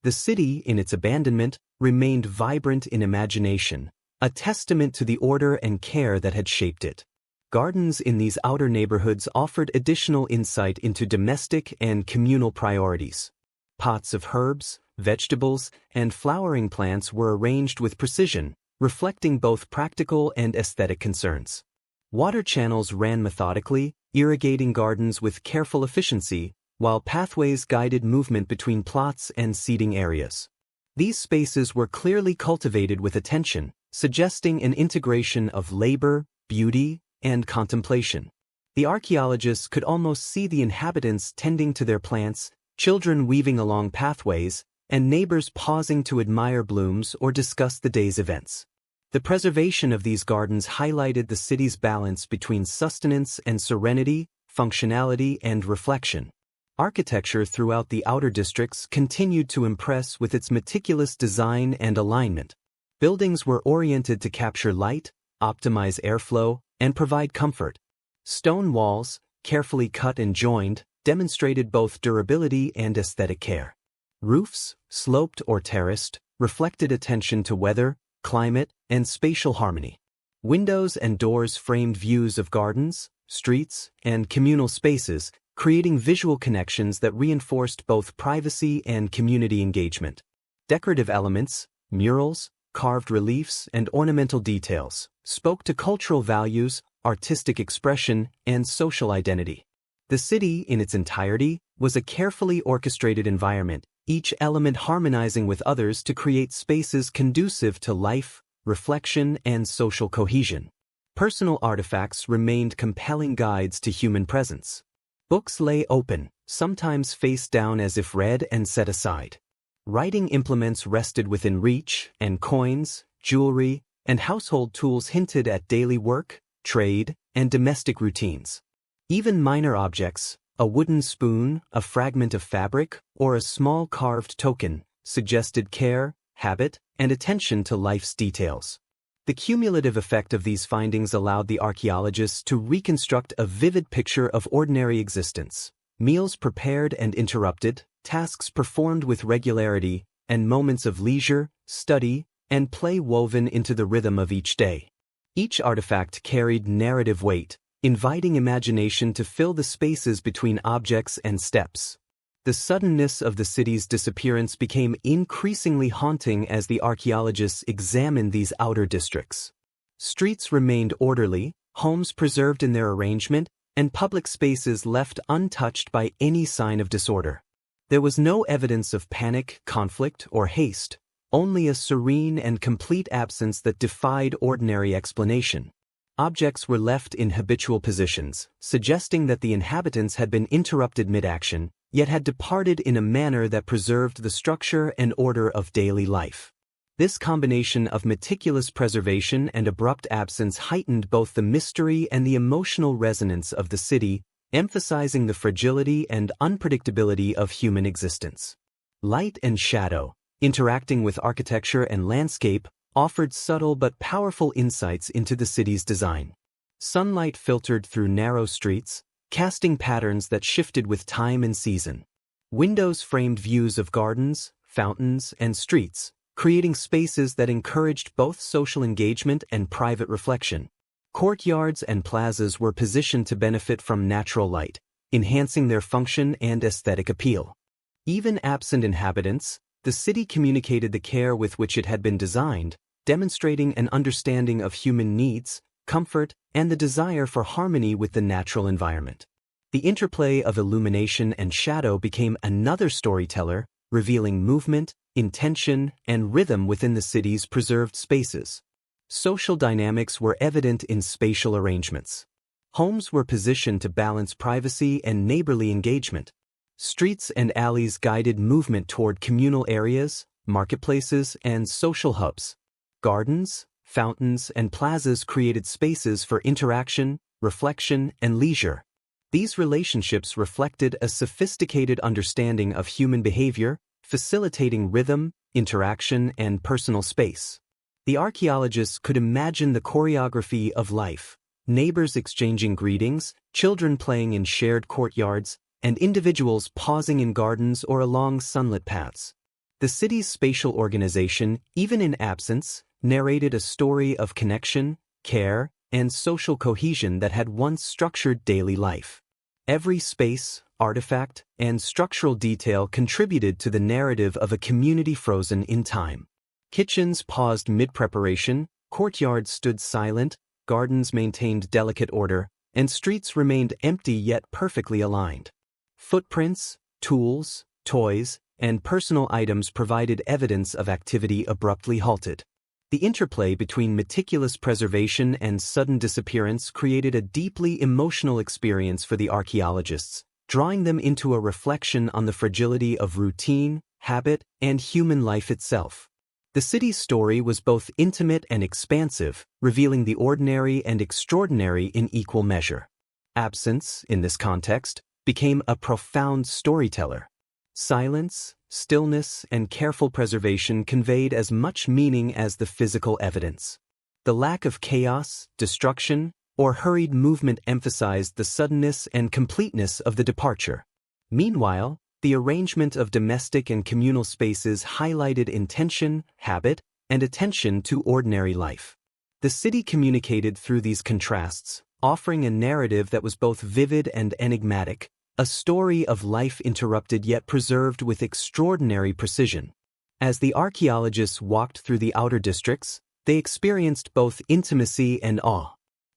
A: The city, in its abandonment, remained vibrant in imagination, a testament to the order and care that had shaped it. Gardens in these outer neighborhoods offered additional insight into domestic and communal priorities. Pots of herbs, vegetables, and flowering plants were arranged with precision, reflecting both practical and aesthetic concerns. Water channels ran methodically, irrigating gardens with careful efficiency, while pathways guided movement between plots and seating areas. These spaces were clearly cultivated with attention, suggesting an integration of labor, beauty, and contemplation. The archaeologists could almost see the inhabitants tending to their plants, children weaving along pathways, and neighbors pausing to admire blooms or discuss the day's events. The preservation of these gardens highlighted the city's balance between sustenance and serenity, functionality and reflection. Architecture throughout the outer districts continued to impress with its meticulous design and alignment. Buildings were oriented to capture light, optimize airflow, and provide comfort. Stone walls, carefully cut and joined, demonstrated both durability and aesthetic care. Roofs, sloped or terraced, reflected attention to weather, climate, and spatial harmony. Windows and doors framed views of gardens, streets, and communal spaces, creating visual connections that reinforced both privacy and community engagement. Decorative elements, murals, carved reliefs, and ornamental details spoke to cultural values, artistic expression, and social identity. The city, in its entirety, was a carefully orchestrated environment, each element harmonizing with others to create spaces conducive to life, reflection, and social cohesion. Personal artifacts remained compelling guides to human presence. Books lay open, sometimes face down as if read and set aside. Writing implements rested within reach, and coins, jewelry, and household tools hinted at daily work, trade, and domestic routines. Even minor objects, a wooden spoon, a fragment of fabric, or a small carved token, suggested care, habit, and attention to life's details. The cumulative effect of these findings allowed the archaeologists to reconstruct a vivid picture of ordinary existence. Meals prepared and interrupted, tasks performed with regularity, and moments of leisure, study, and play woven into the rhythm of each day. Each artifact carried narrative weight, inviting imagination to fill the spaces between objects and steps. The suddenness of the city's disappearance became increasingly haunting as the archaeologists examined these outer districts. Streets remained orderly, homes preserved in their arrangement, and public spaces left untouched by any sign of disorder. There was no evidence of panic, conflict, or haste, only a serene and complete absence that defied ordinary explanation. Objects were left in habitual positions, suggesting that the inhabitants had been interrupted mid-action, yet had departed in a manner that preserved the structure and order of daily life. This combination of meticulous preservation and abrupt absence heightened both the mystery and the emotional resonance of the city, emphasizing the fragility and unpredictability of human existence. Light and shadow, interacting with architecture and landscape, offered subtle but powerful insights into the city's design. Sunlight filtered through narrow streets, casting patterns that shifted with time and season. Windows framed views of gardens, fountains, and streets, creating spaces that encouraged both social engagement and private reflection. Courtyards and plazas were positioned to benefit from natural light, enhancing their function and aesthetic appeal. Even absent inhabitants, the city communicated the care with which it had been designed, demonstrating an understanding of human needs, comfort, and the desire for harmony with the natural environment. The interplay of illumination and shadow became another storyteller, revealing movement, intention, and rhythm within the city's preserved spaces. Social dynamics were evident in spatial arrangements. Homes were positioned to balance privacy and neighborly engagement. Streets and alleys guided movement toward communal areas, marketplaces, and social hubs. Gardens, fountains, and plazas created spaces for interaction, reflection, and leisure. These relationships reflected a sophisticated understanding of human behavior, facilitating rhythm, interaction, and personal space. The archaeologists could imagine the choreography of life, neighbors exchanging greetings, children playing in shared courtyards, and individuals pausing in gardens or along sunlit paths. The city's spatial organization, even in absence, narrated a story of connection, care, and social cohesion that had once structured daily life. Every space, artifact, and structural detail contributed to the narrative of a community frozen in time. Kitchens paused mid-preparation, courtyards stood silent, gardens maintained delicate order, and streets remained empty yet perfectly aligned. Footprints, tools, toys, and personal items provided evidence of activity abruptly halted. The interplay between meticulous preservation and sudden disappearance created a deeply emotional experience for the archaeologists, drawing them into a reflection on the fragility of routine, habit, and human life itself. The city's story was both intimate and expansive, revealing the ordinary and extraordinary in equal measure. Absence, in this context, became a profound storyteller. Silence, stillness, and careful preservation conveyed as much meaning as the physical evidence. The lack of chaos, destruction, or hurried movement emphasized the suddenness and completeness of the departure. Meanwhile, the arrangement of domestic and communal spaces highlighted intention, habit, and attention to ordinary life. The city communicated through these contrasts, offering a narrative that was both vivid and enigmatic, a story of life interrupted yet preserved with extraordinary precision. As the archaeologists walked through the outer districts, they experienced both intimacy and awe.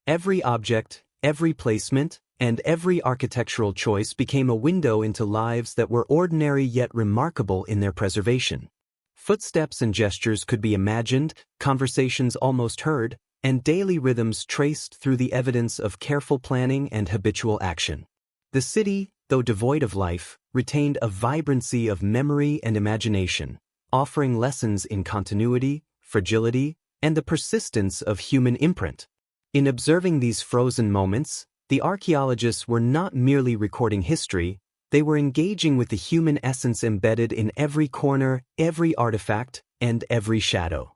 A: Every object, every placement, and every architectural choice became a window into lives that were ordinary yet remarkable in their preservation. Footsteps and gestures could be imagined, conversations almost heard, and daily rhythms traced through the evidence of careful planning and habitual action. The city, though devoid of life, retained a vibrancy of memory and imagination, offering lessons in continuity, fragility, and the persistence of human imprint. In observing these frozen moments, the archaeologists were not merely recording history, they were engaging with the human essence embedded in every corner, every artifact, and every shadow.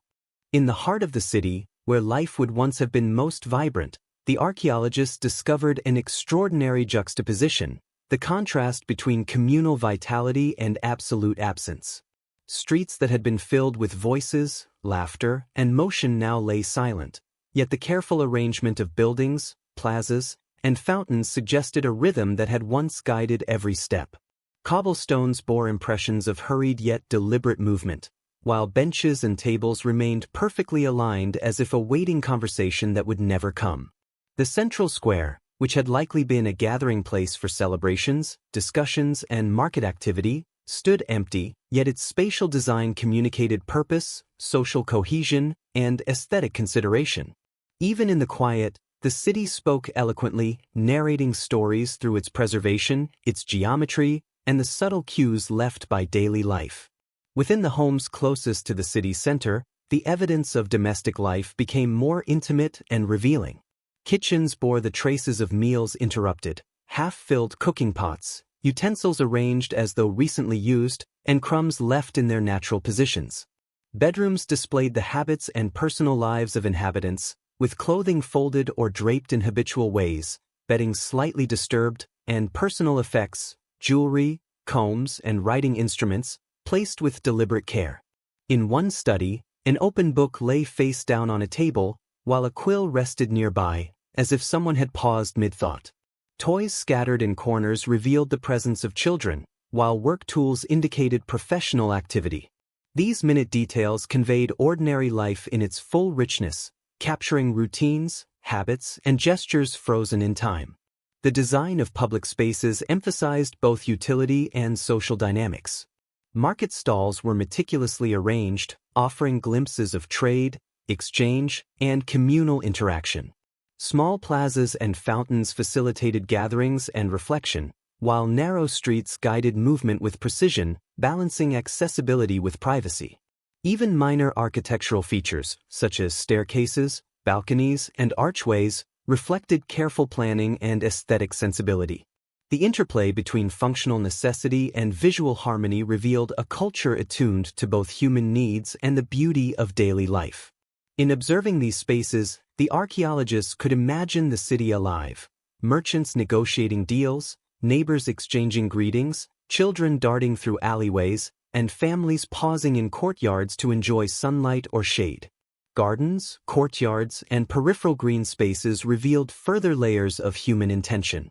A: In the heart of the city, where life would once have been most vibrant, the archaeologists discovered an extraordinary juxtaposition, the contrast between communal vitality and absolute absence. Streets that had been filled with voices, laughter, and motion now lay silent, yet the careful arrangement of buildings, plazas, and fountains suggested a rhythm that had once guided every step. Cobblestones bore impressions of hurried yet deliberate movement, while benches and tables remained perfectly aligned as if awaiting conversation that would never come. The central square, which had likely been a gathering place for celebrations, discussions, and market activity, stood empty, yet its spatial design communicated purpose, social cohesion, and aesthetic consideration. Even in the quiet, the city spoke eloquently, narrating stories through its preservation, its geometry, and the subtle cues left by daily life. Within the homes closest to the city center, the evidence of domestic life became more intimate and revealing. Kitchens bore the traces of meals interrupted, half-filled cooking pots, utensils arranged as though recently used, and crumbs left in their natural positions. Bedrooms displayed the habits and personal lives of inhabitants, with clothing folded or draped in habitual ways, bedding slightly disturbed, and personal effects, jewelry, combs, and writing instruments, placed with deliberate care. In one study, an open book lay face down on a table, while a quill rested nearby, as if someone had paused mid-thought. Toys scattered in corners revealed the presence of children, while work tools indicated professional activity. These minute details conveyed ordinary life in its full richness, capturing routines, habits, and gestures frozen in time. The design of public spaces emphasized both utility and social dynamics. Market stalls were meticulously arranged, offering glimpses of trade, exchange, and communal interaction. Small plazas and fountains facilitated gatherings and reflection, while narrow streets guided movement with precision, balancing accessibility with privacy. Even minor architectural features, such as staircases, balconies, and archways, reflected careful planning and aesthetic sensibility. The interplay between functional necessity and visual harmony revealed a culture attuned to both human needs and the beauty of daily life. In observing these spaces, the archaeologists could imagine the city alive, merchants negotiating deals, neighbors exchanging greetings, children darting through alleyways, and families pausing in courtyards to enjoy sunlight or shade. Gardens, courtyards, and peripheral green spaces revealed further layers of human intention.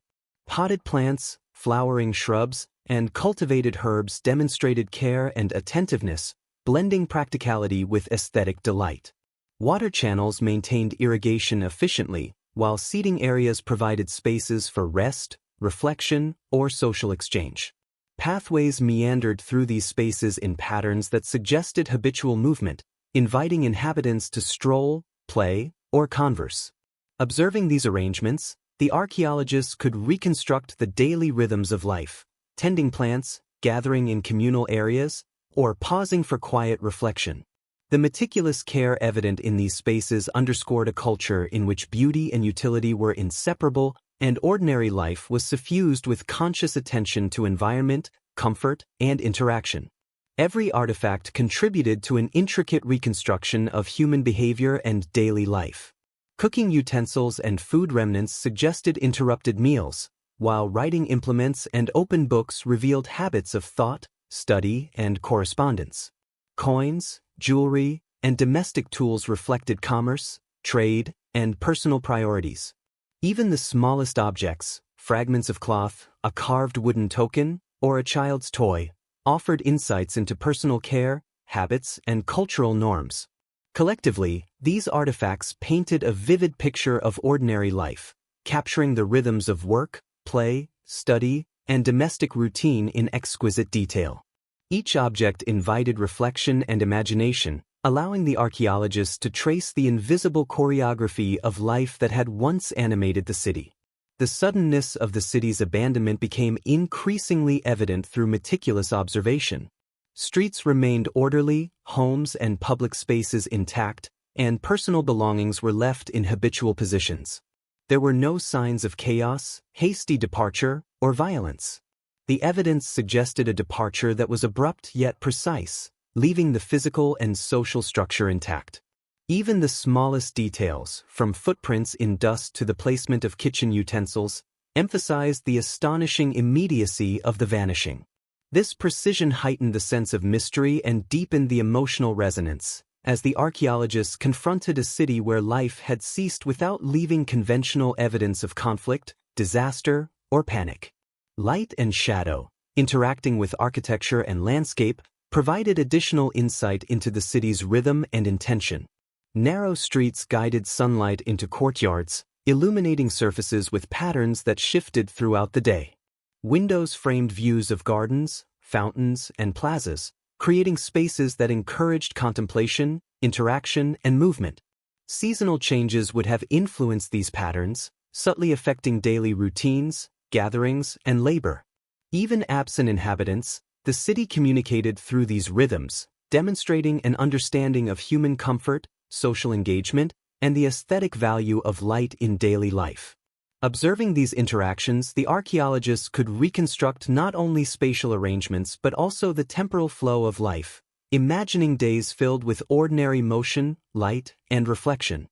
A: Potted plants, flowering shrubs, and cultivated herbs demonstrated care and attentiveness, blending practicality with aesthetic delight. Water channels maintained irrigation efficiently, while seating areas provided spaces for rest, reflection, or social exchange. Pathways meandered through these spaces in patterns that suggested habitual movement, inviting inhabitants to stroll, play, or converse. Observing these arrangements, the archaeologists could reconstruct the daily rhythms of life, tending plants, gathering in communal areas, or pausing for quiet reflection. The meticulous care evident in these spaces underscored a culture in which beauty and utility were inseparable, and ordinary life was suffused with conscious attention to environment, comfort, and interaction. Every artifact contributed to an intricate reconstruction of human behavior and daily life. Cooking utensils and food remnants suggested interrupted meals, while writing implements and open books revealed habits of thought, study, and correspondence. Coins, jewelry, and domestic tools reflected commerce, trade, and personal priorities. Even the smallest objects, fragments of cloth, a carved wooden token, or a child's toy, offered insights into personal care, habits, and cultural norms. Collectively, these artifacts painted a vivid picture of ordinary life, capturing the rhythms of work, play, study, and domestic routine in exquisite detail. Each object invited reflection and imagination, allowing the archaeologists to trace the invisible choreography of life that had once animated the city. The suddenness of the city's abandonment became increasingly evident through meticulous observation. Streets remained orderly, homes and public spaces intact, and personal belongings were left in habitual positions. There were no signs of chaos, hasty departure, or violence. The evidence suggested a departure that was abrupt yet precise, leaving the physical and social structure intact. Even the smallest details, from footprints in dust to the placement of kitchen utensils, emphasized the astonishing immediacy of the vanishing. This precision heightened the sense of mystery and deepened the emotional resonance, as the archaeologists confronted a city where life had ceased without leaving conventional evidence of conflict, disaster, or panic. Light and shadow, interacting with architecture and landscape, provided additional insight into the city's rhythm and intention. Narrow streets guided sunlight into courtyards, illuminating surfaces with patterns that shifted throughout the day. Windows framed views of gardens, fountains, and plazas, creating spaces that encouraged contemplation, interaction, and movement. Seasonal changes would have influenced these patterns, subtly affecting daily routines, gatherings, and labor. Even absent inhabitants, the city communicated through these rhythms, demonstrating an understanding of human comfort, social engagement, and the aesthetic value of light in daily life. Observing these interactions, the archaeologists could reconstruct not only spatial arrangements but also the temporal flow of life, imagining days filled with ordinary motion, light, and reflection.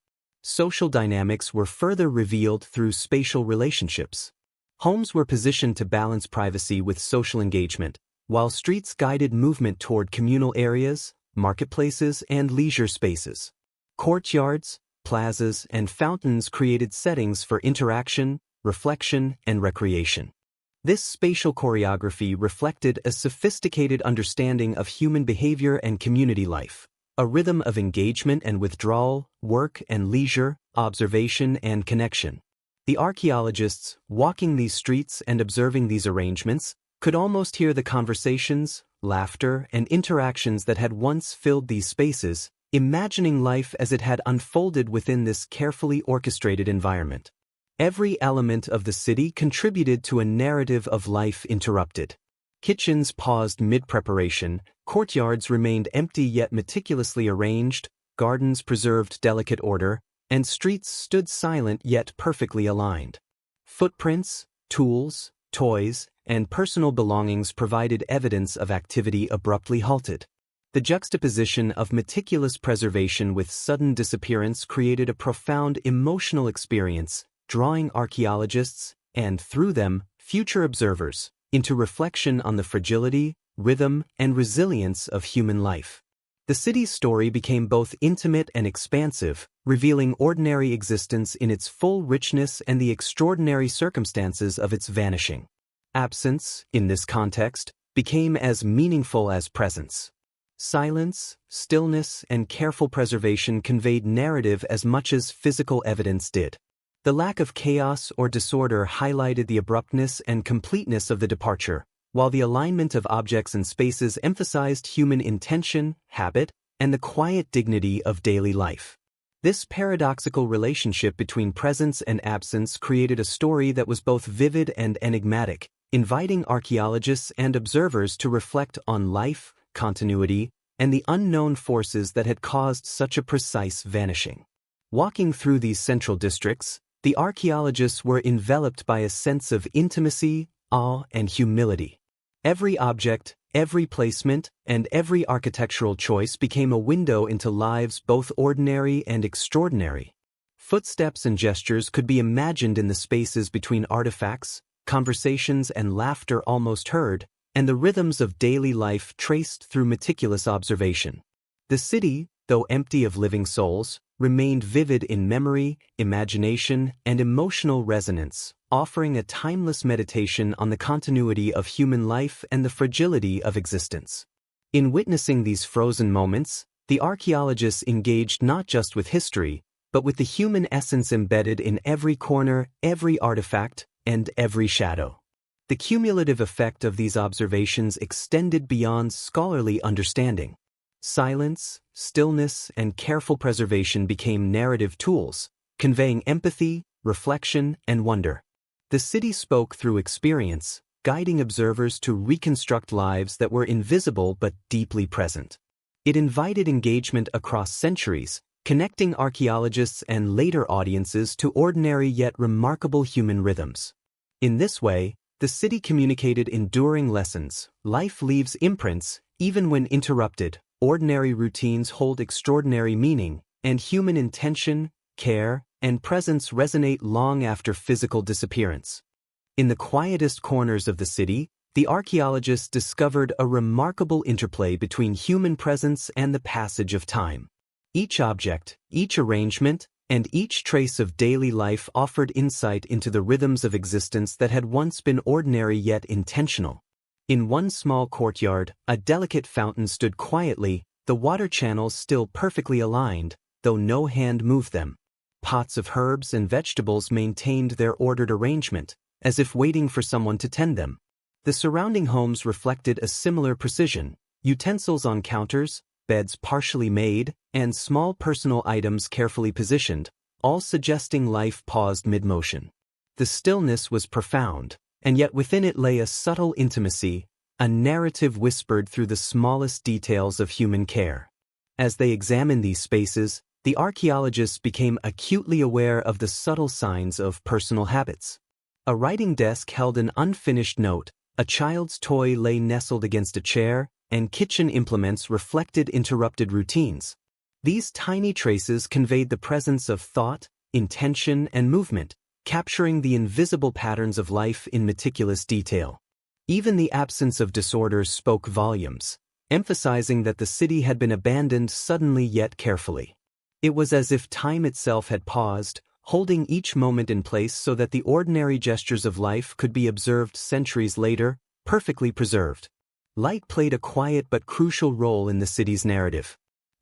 A: Social dynamics were further revealed through spatial relationships. Homes were positioned to balance privacy with social engagement, while streets guided movement toward communal areas, marketplaces, and leisure spaces. Courtyards, plazas, and fountains created settings for interaction, reflection, and recreation. This spatial choreography reflected a sophisticated understanding of human behavior and community life, a rhythm of engagement and withdrawal, work and leisure, observation and connection. The archaeologists, walking these streets and observing these arrangements, could almost hear the conversations, laughter, and interactions that had once filled these spaces, imagining life as it had unfolded within this carefully orchestrated environment. Every element of the city contributed to a narrative of life interrupted. Kitchens paused mid-preparation, courtyards remained empty yet meticulously arranged, gardens preserved delicate order, and streets stood silent yet perfectly aligned. Footprints, tools, toys, and personal belongings provided evidence of activity abruptly halted. The juxtaposition of meticulous preservation with sudden disappearance created a profound emotional experience, drawing archaeologists, and through them, future observers, into reflection on the fragility, rhythm, and resilience of human life. The city's story became both intimate and expansive, revealing ordinary existence in its full richness and the extraordinary circumstances of its vanishing. Absence, in this context, became as meaningful as presence. Silence, stillness, and careful preservation conveyed narrative as much as physical evidence did. The lack of chaos or disorder highlighted the abruptness and completeness of the departure, while the alignment of objects and spaces emphasized human intention, habit, and the quiet dignity of daily life. This paradoxical relationship between presence and absence created a story that was both vivid and enigmatic, inviting archaeologists and observers to reflect on life, continuity, and the unknown forces that had caused such a precise vanishing. Walking through these central districts, the archaeologists were enveloped by a sense of intimacy, awe, and humility. Every object, every placement, and every architectural choice became a window into lives both ordinary and extraordinary. Footsteps and gestures could be imagined in the spaces between artifacts, conversations and laughter almost heard, and the rhythms of daily life traced through meticulous observation. The city, though empty of living souls, remained vivid in memory, imagination, and emotional resonance, offering a timeless meditation on the continuity of human life and the fragility of existence. In witnessing these frozen moments, the archaeologists engaged not just with history, but with the human essence embedded in every corner, every artifact, and every shadow. The cumulative effect of these observations extended beyond scholarly understanding. Silence, stillness, and careful preservation became narrative tools, conveying empathy, reflection, and wonder. The city spoke through experience, guiding observers to reconstruct lives that were invisible but deeply present. It invited engagement across centuries, connecting archaeologists and later audiences to ordinary yet remarkable human rhythms. In this way, the city communicated enduring lessons. Life leaves imprints, even when interrupted. Ordinary routines hold extraordinary meaning, and human intention, care, and presence resonate long after physical disappearance. In the quietest corners of the city, the archaeologists discovered a remarkable interplay between human presence and the passage of time. Each object, each arrangement, and each trace of daily life offered insight into the rhythms of existence that had once been ordinary yet intentional. In one small courtyard, a delicate fountain stood quietly, the water channels still perfectly aligned, though no hand moved them. Pots of herbs and vegetables maintained their ordered arrangement, as if waiting for someone to tend them. The surrounding homes reflected a similar precision, utensils on counters, beds partially made, and small personal items carefully positioned, all suggesting life paused mid-motion. The stillness was profound, and yet within it lay a subtle intimacy, a narrative whispered through the smallest details of human care. As they examined these spaces, the archaeologists became acutely aware of the subtle signs of personal habits. A writing desk held an unfinished note, a child's toy lay nestled against a chair, and kitchen implements reflected interrupted routines. These tiny traces conveyed the presence of thought, intention, and movement, capturing the invisible patterns of life in meticulous detail. Even the absence of disorders spoke volumes, emphasizing that the city had been abandoned suddenly yet carefully. It was as if time itself had paused, holding each moment in place so that the ordinary gestures of life could be observed centuries later, perfectly preserved. Light played a quiet but crucial role in the city's narrative.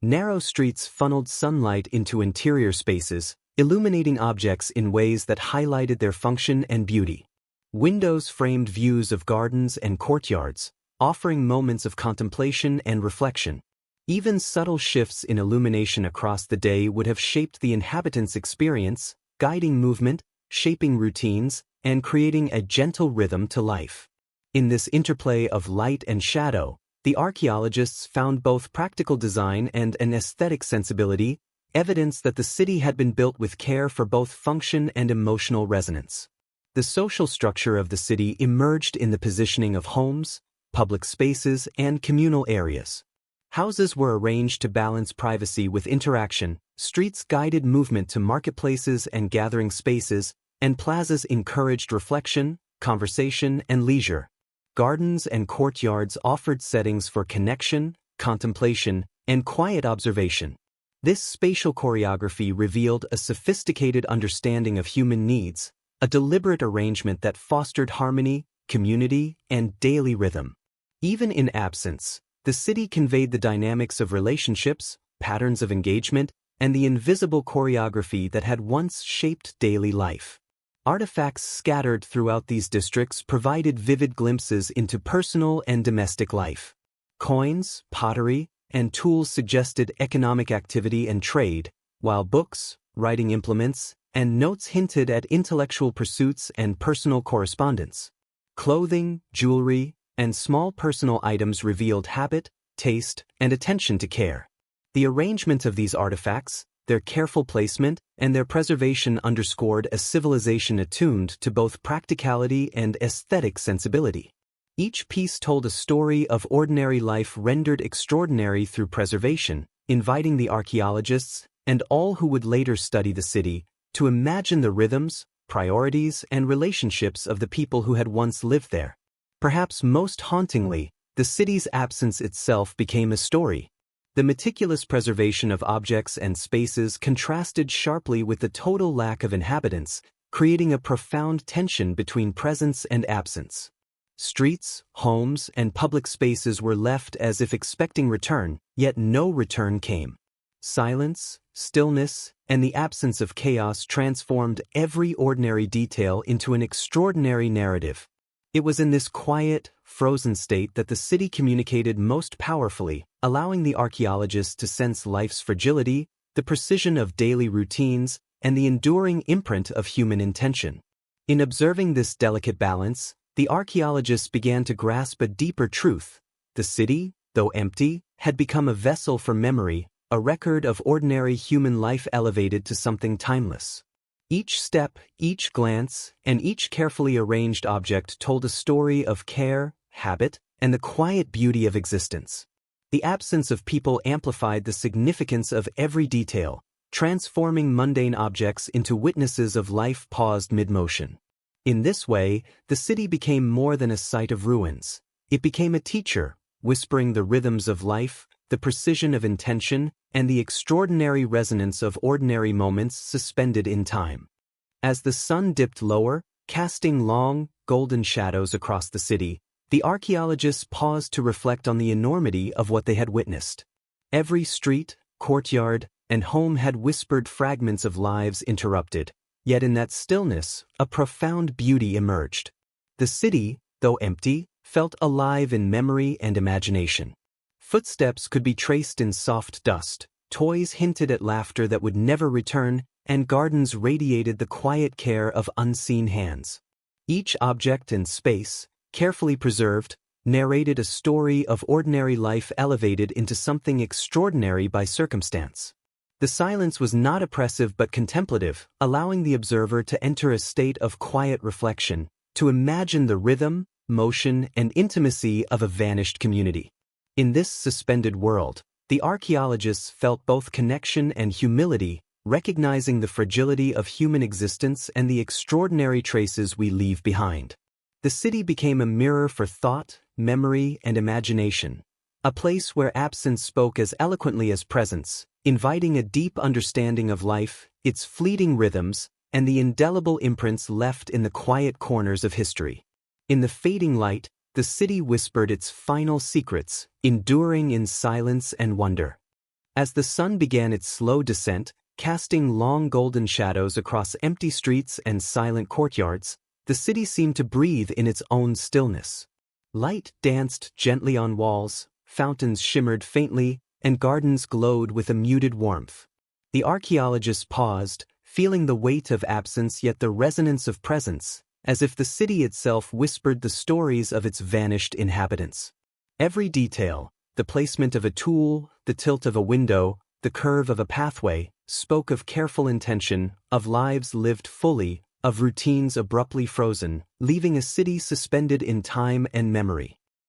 A: Narrow streets funneled sunlight into interior spaces, illuminating objects in ways that highlighted their function and beauty. Windows framed views of gardens and courtyards, offering moments of contemplation and reflection. Even subtle shifts in illumination across the day would have shaped the inhabitants' experience, guiding movement, shaping routines, and creating a gentle rhythm to life. In this interplay of light and shadow, the archaeologists found both practical design and an aesthetic sensibility, evidence that the city had been built with care for both function and emotional resonance. The social structure of the city emerged in the positioning of homes, public spaces, and communal areas. Houses were arranged to balance privacy with interaction, streets guided movement to marketplaces and gathering spaces, and plazas encouraged reflection, conversation, and leisure. Gardens and courtyards offered settings for connection, contemplation, and quiet observation. This spatial choreography revealed a sophisticated understanding of human needs, a deliberate arrangement that fostered harmony, community, and daily rhythm. Even in absence, the city conveyed the dynamics of relationships, patterns of engagement, and the invisible choreography that had once shaped daily life. Artifacts scattered throughout these districts provided vivid glimpses into personal and domestic life. Coins, pottery, and tools suggested economic activity and trade, while books, writing implements, and notes hinted at intellectual pursuits and personal correspondence. Clothing, jewelry, and small personal items revealed habit, taste, and attention to care. The arrangement of these artifacts, their careful placement, and their preservation underscored a civilization attuned to both practicality and aesthetic sensibility. Each piece told a story of ordinary life rendered extraordinary through preservation, inviting the archaeologists, and all who would later study the city, to imagine the rhythms, priorities, and relationships of the people who had once lived there. Perhaps most hauntingly, the city's absence itself became a story. The meticulous preservation of objects and spaces contrasted sharply with the total lack of inhabitants, creating a profound tension between presence and absence. Streets, homes, and public spaces were left as if expecting return, yet no return came. Silence, stillness, and the absence of chaos transformed every ordinary detail into an extraordinary narrative. It was in this quiet, frozen state that the city communicated most powerfully, allowing the archaeologists to sense life's fragility, the precision of daily routines, and the enduring imprint of human intention. In observing this delicate balance, the archaeologists began to grasp a deeper truth. The city, though empty, had become a vessel for memory, a record of ordinary human life elevated to something timeless. Each step, each glance, and each carefully arranged object told a story of care, habit, and the quiet beauty of existence. The absence of people amplified the significance of every detail, transforming mundane objects into witnesses of life paused mid-motion. In this way, the city became more than a site of ruins. It became a teacher, whispering the rhythms of life, the precision of intention, and the extraordinary resonance of ordinary moments suspended in time. As the sun dipped lower, casting long, golden shadows across the city, the archaeologists paused to reflect on the enormity of what they had witnessed. Every street, courtyard, and home had whispered fragments of lives interrupted, yet in that stillness, a profound beauty emerged. The city, though empty, felt alive in memory and imagination. Footsteps could be traced in soft dust, toys hinted at laughter that would never return, and gardens radiated the quiet care of unseen hands. Each object and space, carefully preserved, narrated a story of ordinary life elevated into something extraordinary by circumstance. The silence was not oppressive but contemplative, allowing the observer to enter a state of quiet reflection, to imagine the rhythm, motion, and intimacy of a vanished community. In this suspended world, The archaeologists felt both connection and humility, recognizing the fragility of human existence and the extraordinary traces we leave behind. The city became a mirror for thought, memory, and imagination, a place where absence spoke as eloquently as presence, inviting a deep understanding of life, its fleeting rhythms, and the indelible imprints left in the quiet corners of history. In the fading light, the city whispered its final secrets, enduring in silence and wonder. As the sun began its slow descent, casting long golden shadows across empty streets and silent courtyards, the city seemed to breathe in its own stillness. Light danced gently on walls, fountains shimmered faintly, and gardens glowed with a muted warmth. The archaeologists paused, feeling the weight of absence yet the resonance of presence, as if the city itself whispered the stories of its vanished inhabitants. Every detail, the placement of a tool, the tilt of a window, the curve of a pathway, spoke of careful intention, of lives lived fully, of routines abruptly frozen, leaving a city suspended in time and memory.